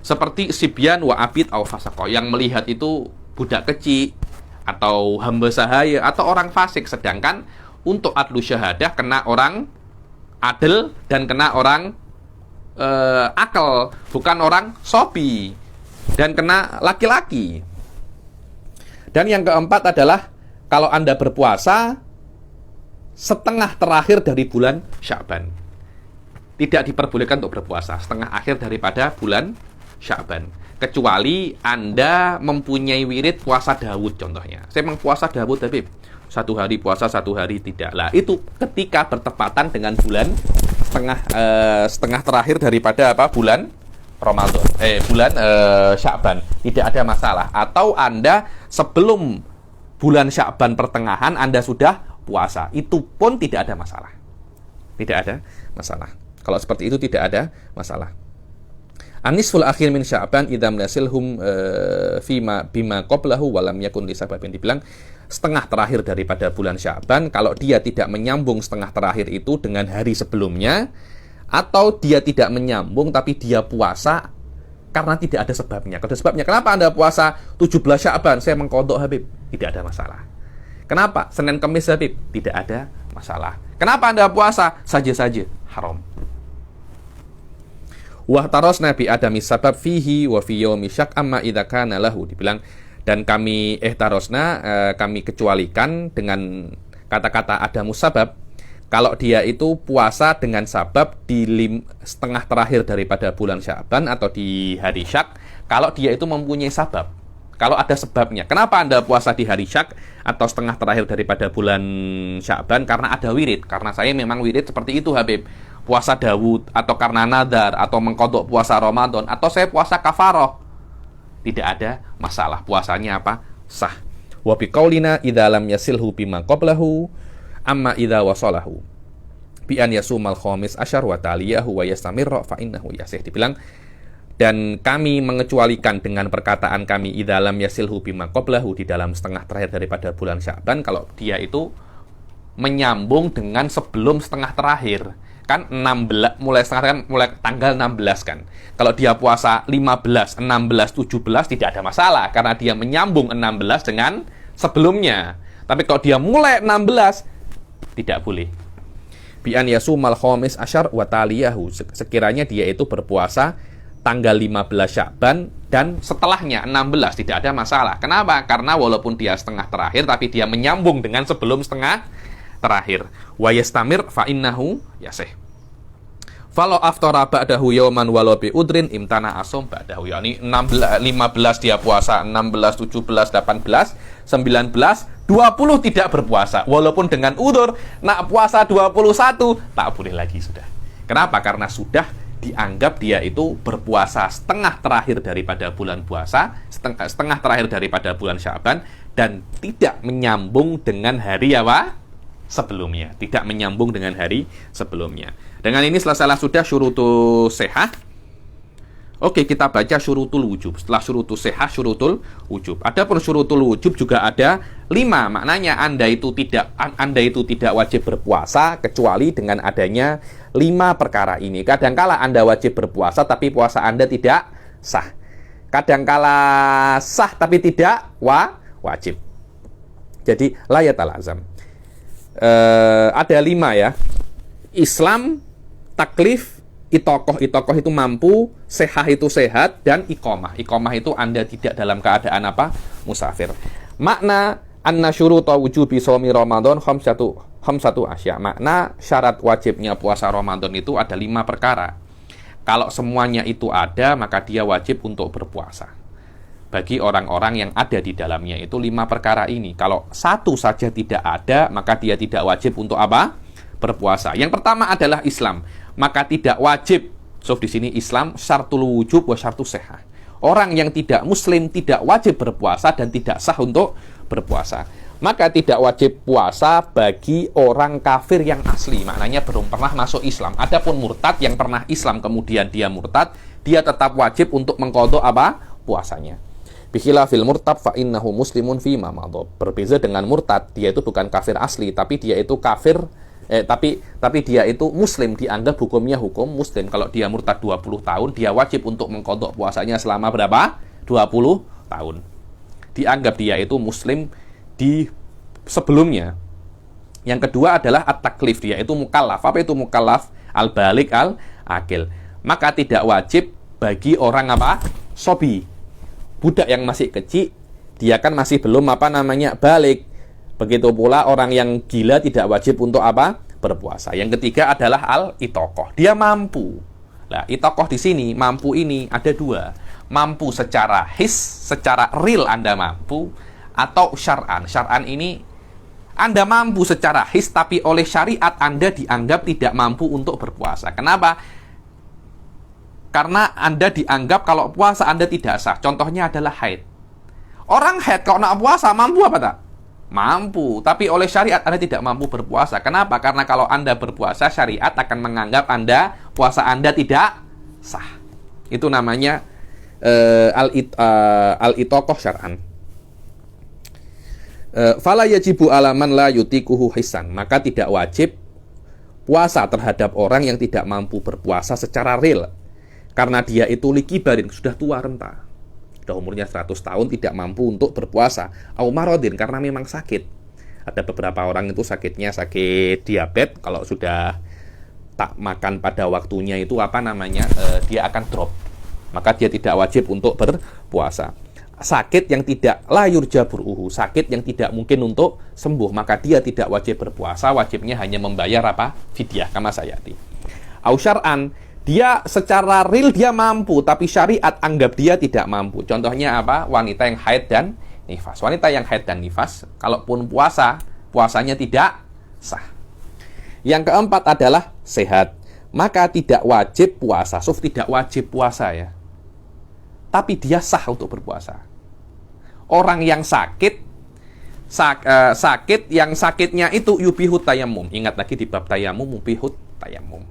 Seperti sibyan wa abid au fasaqah, yang melihat itu budak kecil atau hamba sahaya atau orang fasik, sedangkan untuk adlu syahadah kena orang adil dan kena orang akal, bukan orang sobi, dan kena laki-laki. Dan yang keempat adalah kalau Anda berpuasa setengah terakhir dari bulan Sya'ban, tidak diperbolehkan untuk berpuasa setengah akhir daripada bulan Sya'ban, kecuali Anda mempunyai wirid puasa Daud contohnya. Saya memang puasa Daud, Habib, 1 hari puasa 1 hari tidak. Lah itu ketika bertepatan dengan bulan setengah terakhir daripada apa? Bulan Ramadan, bulan Sya'ban, tidak ada masalah. Atau Anda sebelum bulan Sya'ban pertengahan Anda sudah puasa, itu pun tidak ada masalah. Tidak ada masalah. Kalau seperti itu tidak ada masalah. Anisful akhir min Sya'ban idam nasilhum bima qablahu walam yakun li sababin. Dibilang setengah terakhir daripada bulan Sya'ban, kalau dia tidak menyambung setengah terakhir itu dengan hari sebelumnya, atau dia tidak menyambung tapi dia puasa karena tidak ada sebabnya. Kalau ada sebabnya, kenapa Anda puasa 17 Sya'ban? Saya mengkodok, Habib. Tidak ada masalah. Kenapa? Senin Kamis, Habib. Tidak ada masalah. Kenapa Anda puasa? Saja-saja. Haram. Wa tarasna bi adami sabab fihi wa fi yaumi syak amma idza kana lahu. Dibilang, dan kami kami kecualikan dengan kata-kata adamu sabab kalau dia itu puasa dengan sabab di setengah terakhir daripada bulan Sya'ban atau di hari syak, kalau dia itu mempunyai sabab. Kalau ada sebabnya. Kenapa Anda puasa di hari syak atau setengah terakhir daripada bulan Sya'ban? Karena ada wirid. Karena saya memang wirid seperti itu, Habib. Puasa Daud, atau karena nadar, atau mengkodok puasa Ramadan, atau saya puasa kafaroh. Tidak ada masalah. Puasanya apa? Sah. Wa biqaulina idza lam yasilhu bima qablahu amma idza wasalahu bi an yasumal khamis asyar wa taliyahu wa yastamirra fa innahu yasih. Dibilang, dan kami mengecualikan dengan perkataan kami idza lam yasilhu bima qablahu, di dalam setengah terakhir daripada bulan Sya'ban, kalau dia itu menyambung dengan sebelum setengah terakhir. Kan 16 mulai tanggal 16 kan. Kalau dia puasa 15, 16, 17 tidak ada masalah karena dia menyambung 16 dengan sebelumnya. Tapi kalau dia mulai 16 tidak boleh. Bi an yasumal khamis asyar wa taliyahu, sekiranya dia itu berpuasa tanggal 15 Sya'ban dan setelahnya 16 tidak ada masalah. Kenapa? Karena walaupun dia setengah terakhir tapi dia menyambung dengan sebelum setengah terakhir. Wa yastamir fa innahu yasih. Falo aftara ba'dahu yawman walau bi udrin imtana asom ba'dahu. Yani 15 dia puasa, 16, 17, 18, 19, 20 tidak berpuasa. Walaupun dengan udzur, nak puasa 21 tak boleh lagi sudah. Kenapa? Karena sudah dianggap dia itu berpuasa setengah terakhir daripada bulan puasa, setengah terakhir daripada bulan Sya'ban, dan tidak menyambung dengan hari apa? Sebelumnya. Tidak menyambung dengan hari sebelumnya. Dengan ini selesailah sudah syurutul sehah. Oke, kita baca syurutul wujub. Setelah syurutul sehah, syurutul wujub. Adapun syurutul wujub juga ada 5. Maknanya Anda itu tidak wajib berpuasa kecuali dengan adanya 5 perkara ini. Kadangkala Anda wajib berpuasa tapi puasa Anda tidak sah. Kadangkala sah tapi tidak wajib. Jadi layatal azam. Ada 5 ya. Islam, taklif, itokoh itu mampu, sehah itu sehat, dan iqomah itu Anda tidak dalam keadaan apa? Musafir. Makna anna syuruta wujubi shaumi Ramadan khamsatu asya. Makna syarat wajibnya puasa Ramadan itu ada 5 perkara. Kalau semuanya itu ada, maka dia wajib untuk berpuasa. Bagi orang-orang yang ada di dalamnya itu 5 perkara ini. Kalau satu saja tidak ada, maka dia tidak wajib untuk apa? Berpuasa. Yang pertama adalah Islam. Maka tidak wajib. So di sini Islam syartul wujub wa syartus sehah. Orang yang tidak muslim tidak wajib berpuasa dan tidak sah untuk berpuasa. Maka tidak wajib puasa bagi orang kafir yang asli. Maknanya belum pernah masuk Islam. Adapun murtad yang pernah Islam kemudian dia murtad, dia tetap wajib untuk mengqadha apa? Puasanya. Bikhilafil murtad fa innahu muslimun fi ma madha. Berbeza dengan murtad, dia itu bukan kafir asli, tapi dia itu kafir tapi dia itu muslim, dianggap hukumnya hukum muslim. Kalau dia murtad 20 tahun, dia wajib untuk mengqadha puasanya selama berapa? 20 tahun. Dianggap dia itu muslim di sebelumnya. Yang kedua adalah at-taklif, dia itu mukallaf. Apa itu mukallaf? Al-balik al-akil. Maka tidak wajib bagi orang apa? Sobi. Budak yang masih kecil, dia kan masih belum balik. Begitu pula orang yang gila tidak wajib untuk apa? Berpuasa. Yang ketiga adalah al-itokoh. Dia mampu. Nah, itokoh di sini, mampu ini ada 2. Mampu secara his, secara real Anda mampu, atau syar'an. Syar'an ini Anda mampu secara his, tapi oleh syariat Anda dianggap tidak mampu untuk berpuasa. Kenapa? Karena Anda dianggap kalau puasa Anda tidak sah. Contohnya adalah haid. Orang haid kalau nak puasa mampu apa tak? Mampu. Tapi oleh syariat Anda tidak mampu berpuasa. Kenapa? Karena kalau Anda berpuasa, syariat akan menganggap puasa Anda tidak sah. Itu namanya al-itokoh syar'an. Fala yajibu alaman la yutikuhu hisan. Maka tidak wajib puasa terhadap orang yang tidak mampu berpuasa secara real. Karena dia itu likibarin, sudah tua renta. Sudah umurnya 100 tahun, tidak mampu untuk berpuasa. Au marodin, karena memang sakit. Ada beberapa orang itu sakitnya sakit diabetes. Kalau sudah tak makan pada waktunya itu dia akan drop. Maka dia tidak wajib untuk berpuasa. Sakit yang tidak layur jaburuhu, sakit yang tidak mungkin untuk sembuh, maka dia tidak wajib berpuasa. Wajibnya hanya membayar fidyah, kama sayati. Au syar'an, dia secara real dia mampu, tapi syariat anggap dia tidak mampu. Contohnya apa? Wanita yang haid dan nifas. Wanita yang haid dan nifas, kalaupun puasanya tidak sah. Yang keempat adalah sehat. Maka tidak wajib puasa. Tidak wajib puasa ya. Tapi dia sah untuk berpuasa. Orang yang sakit yang sakitnya itu yubihut tayamum. Ingat lagi di bab tayamum, mubihut tayamum.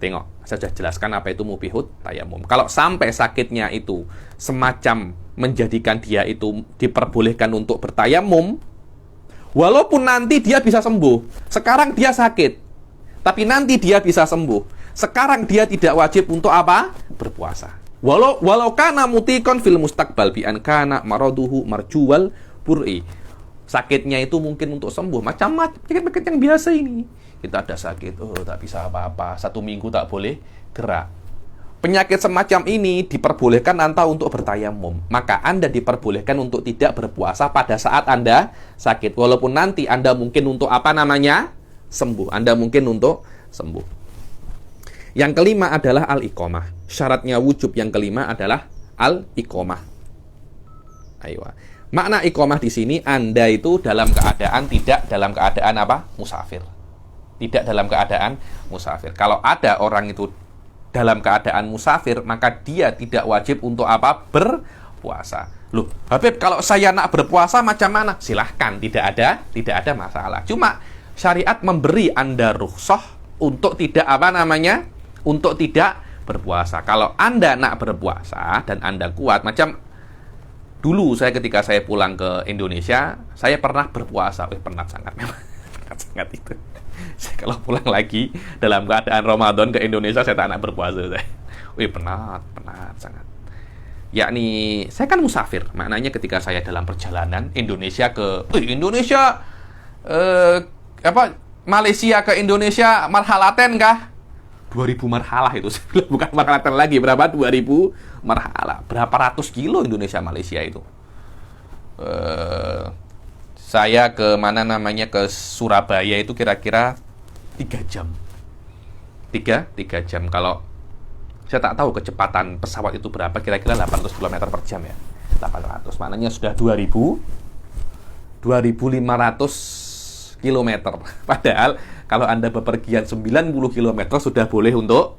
Tengok, saya sudah jelaskan apa itu mubihut tayamum. Kalau sampai sakitnya itu semacam menjadikan dia itu diperbolehkan untuk bertayamum, walaupun nanti dia bisa sembuh. Sekarang dia sakit, tapi nanti dia bisa sembuh. Sekarang dia tidak wajib untuk apa? Berpuasa. Walau kana mutikon fil mustaqbal bi an kana maraduhu marjuwal bur'i. Sakitnya itu mungkin untuk sembuh, macam-macam penyakit yang biasa ini. Kita ada sakit, tak bisa apa-apa, 1 minggu tak boleh gerak. penyakit semacam ini diperbolehkan Anda untuk bertayamum. Maka Anda diperbolehkan untuk tidak berpuasa pada saat Anda sakit. Walaupun nanti Anda mungkin untuk sembuh. Anda mungkin untuk sembuh. Yang kelima adalah al-iqamah. Syaratnya wujub yang kelima adalah al-iqamah. Ayo. Makna iqamah di sini Anda itu tidak dalam keadaan musafir. Tidak dalam keadaan musafir. Kalau ada orang itu dalam keadaan musafir, maka dia tidak wajib untuk berpuasa. Loh, Habib, kalau saya nak berpuasa macam mana? Silahkan, tidak ada masalah. Cuma syariat memberi Anda rukhsah untuk tidak untuk tidak berpuasa. Kalau Anda nak berpuasa dan Anda kuat, macam dulu ketika saya pulang ke Indonesia, saya pernah berpuasa. Penat sangat memang. Penat sangat itu. Saya kalau pulang lagi dalam keadaan Ramadan ke Indonesia, saya tak nak berpuasa. Penat sangat. Yakni saya kan musafir. Maknanya ketika saya dalam perjalanan Malaysia ke Indonesia marhalaten kah? 2000 marhalah itu. Bukan marhalaten lagi, berapa? 2000 marhalah. Berapa ratus kilo Indonesia Malaysia itu? Saya ke ke Surabaya itu kira-kira 3 jam. 3 jam. Kalau saya tak tahu kecepatan pesawat itu berapa, kira-kira 800 km per jam ya. 800. Maknanya sudah 2500 km. Padahal kalau Anda bepergian 90 km sudah boleh untuk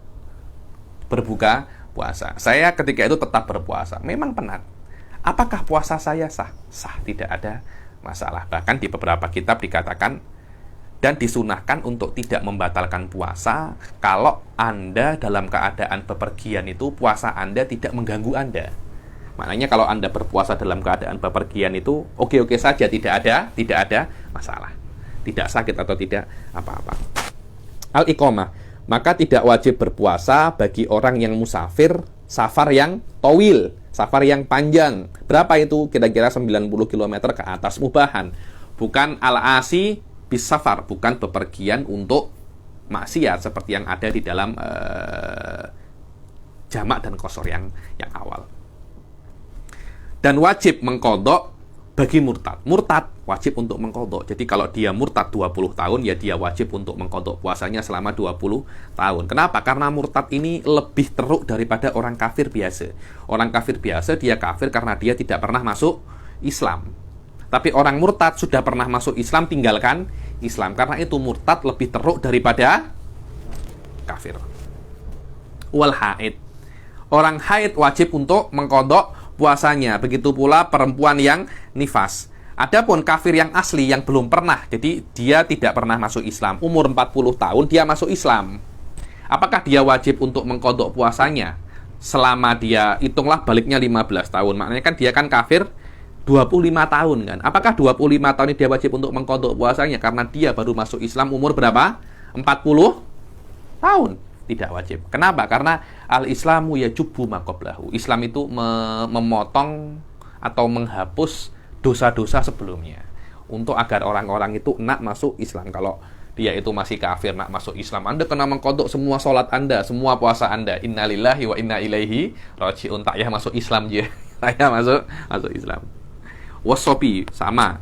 berbuka puasa. Saya ketika itu tetap berpuasa. Memang penat. Apakah puasa saya sah? Sah, tidak ada masalah. Bahkan di beberapa kitab dikatakan dan disunahkan untuk tidak membatalkan puasa kalau Anda dalam keadaan bepergian itu puasa Anda tidak mengganggu Anda. Maknanya kalau Anda berpuasa dalam keadaan bepergian itu oke-oke saja, tidak ada masalah. Tidak sakit atau tidak apa-apa. Al-iqamah, maka tidak wajib berpuasa bagi orang yang musafir, safar yang tawil, safar yang panjang. Berapa itu? Kira-kira 90 km ke atas, mubahan. Bukan al-asi bis safar, bukan bepergian untuk maksiat seperti yang ada di dalam jamak dan qasar yang awal. Dan wajib mengqadha bagi murtad. Murtad wajib untuk mengqadha. Jadi kalau dia murtad 20 tahun, ya dia wajib untuk mengqadha puasanya selama 20 tahun. Kenapa? Karena murtad ini lebih teruk daripada orang kafir biasa. Orang kafir biasa dia kafir karena dia tidak pernah masuk Islam. Tapi orang murtad sudah pernah masuk Islam, tinggalkan Islam. Karena itu murtad lebih teruk daripada kafir. Wal haid. Orang haid wajib untuk mengqadha puasanya. Begitu pula perempuan yang nifas. Adapun kafir yang asli yang belum pernah, jadi dia tidak pernah masuk Islam, umur 40 tahun dia masuk Islam. Apakah dia wajib untuk mengqadha puasanya? Selama dia, hitunglah baliknya 15 tahun. Maknanya kan dia kan kafir 25 tahun kan. Apakah 25 tahun ini dia wajib untuk mengqadha puasanya karena dia baru masuk Islam umur berapa? 40 tahun. Tidak wajib. Kenapa? Karena al-islamu yajubbu ma qablahu. Islam itu memotong atau menghapus dosa-dosa sebelumnya. Untuk agar orang-orang itu nak masuk Islam. Kalau dia itu masih kafir nak masuk Islam, Anda kena mengqadha semua sholat Anda, semua puasa Anda. Innalillahi wa inna ilaihi raji'un. Tak ya masuk Islam je. Saya masuk Islam. Wasobi sama.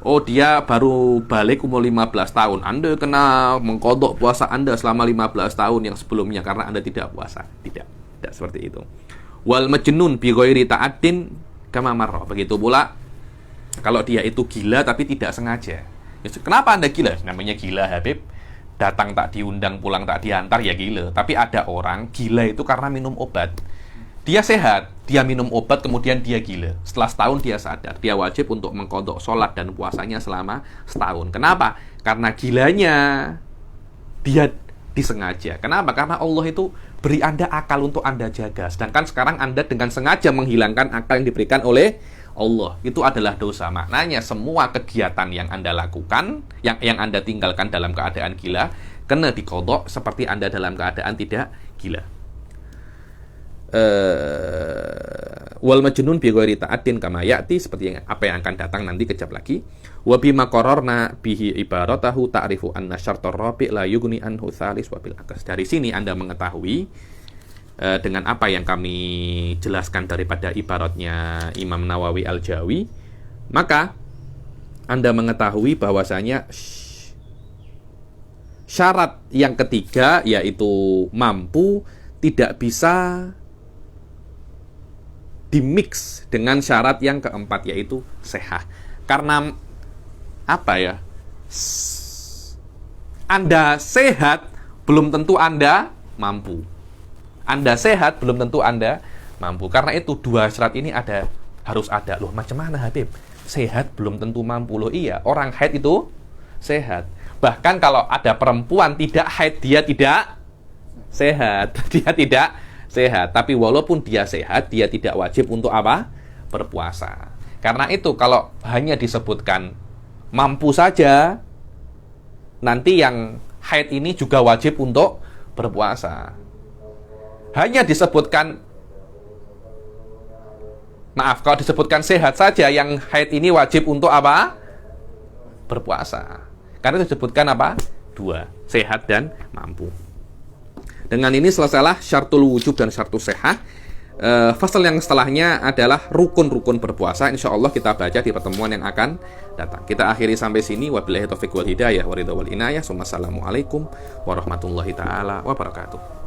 Oh, dia baru balik umur 15 tahun. Anda kena mengqadha puasa Anda selama 15 tahun yang sebelumnya karena Anda tidak puasa. Tidak seperti itu. Wal majnun bi ghairi ta'addin kama marra. Begitu pula kalau dia itu gila tapi tidak sengaja. Kenapa Anda gila? Namanya gila, Habib. Datang tak diundang, pulang tak diantar, ya gila. Tapi ada orang gila itu karena minum obat. Dia sehat, dia minum obat, kemudian dia gila. Setelah setahun dia sadar, dia wajib untuk mengqadha sholat dan puasanya selama setahun. Kenapa? Karena gilanya dia disengaja. Kenapa? Karena Allah itu beri Anda akal untuk Anda jaga. Sedangkan sekarang Anda dengan sengaja menghilangkan akal yang diberikan oleh Allah. Itu adalah dosa. Maknanya semua kegiatan yang Anda lakukan, yang Anda tinggalkan dalam keadaan gila, kena diqadha seperti Anda dalam keadaan tidak gila. Wal majnun bi ghairi ta'addin kama ya'ti, seperti apa yang akan datang nanti kejap lagi. Wa bima qararna bihi ibaratahu ta'rifu anna syartar rabi' la yughni anhu tsalis wa bil akas. Dari sini Anda mengetahui dengan apa yang kami jelaskan daripada ibaratnya Imam Nawawi Al-Jawi, maka Anda mengetahui bahwasanya syarat yang ketiga, yaitu mampu, tidak bisa dimix dengan syarat yang keempat, yaitu sehat. Karena apa ya? Anda sehat belum tentu Anda mampu. Anda sehat belum tentu Anda mampu. Karena itu dua syarat ini harus ada. Loh, macam mana Habib? Sehat belum tentu mampu. Loh iya, orang haid itu sehat. Bahkan kalau ada perempuan tidak haid, dia tidak sehat. Dia tidak sehat. Tapi walaupun dia sehat, dia tidak wajib untuk apa? Berpuasa. Karena itu kalau hanya disebutkan mampu saja, nanti yang haid ini juga wajib untuk berpuasa. Hanya disebutkan, maaf, kalau disebutkan sehat saja, yang haid ini wajib untuk apa? Berpuasa. Karena itu disebutkan apa? Dua, sehat dan mampu. Dengan ini selesailah syartul wujub dan syartul sehat. Fasal yang setelahnya adalah rukun-rukun berpuasa. Insya Allah kita baca di pertemuan yang akan datang. Kita akhiri sampai sini. Wabillahi taufiq wal hidayah wa ridha wal inayah. Assalamualaikum warahmatullahi taala wabarakatuh.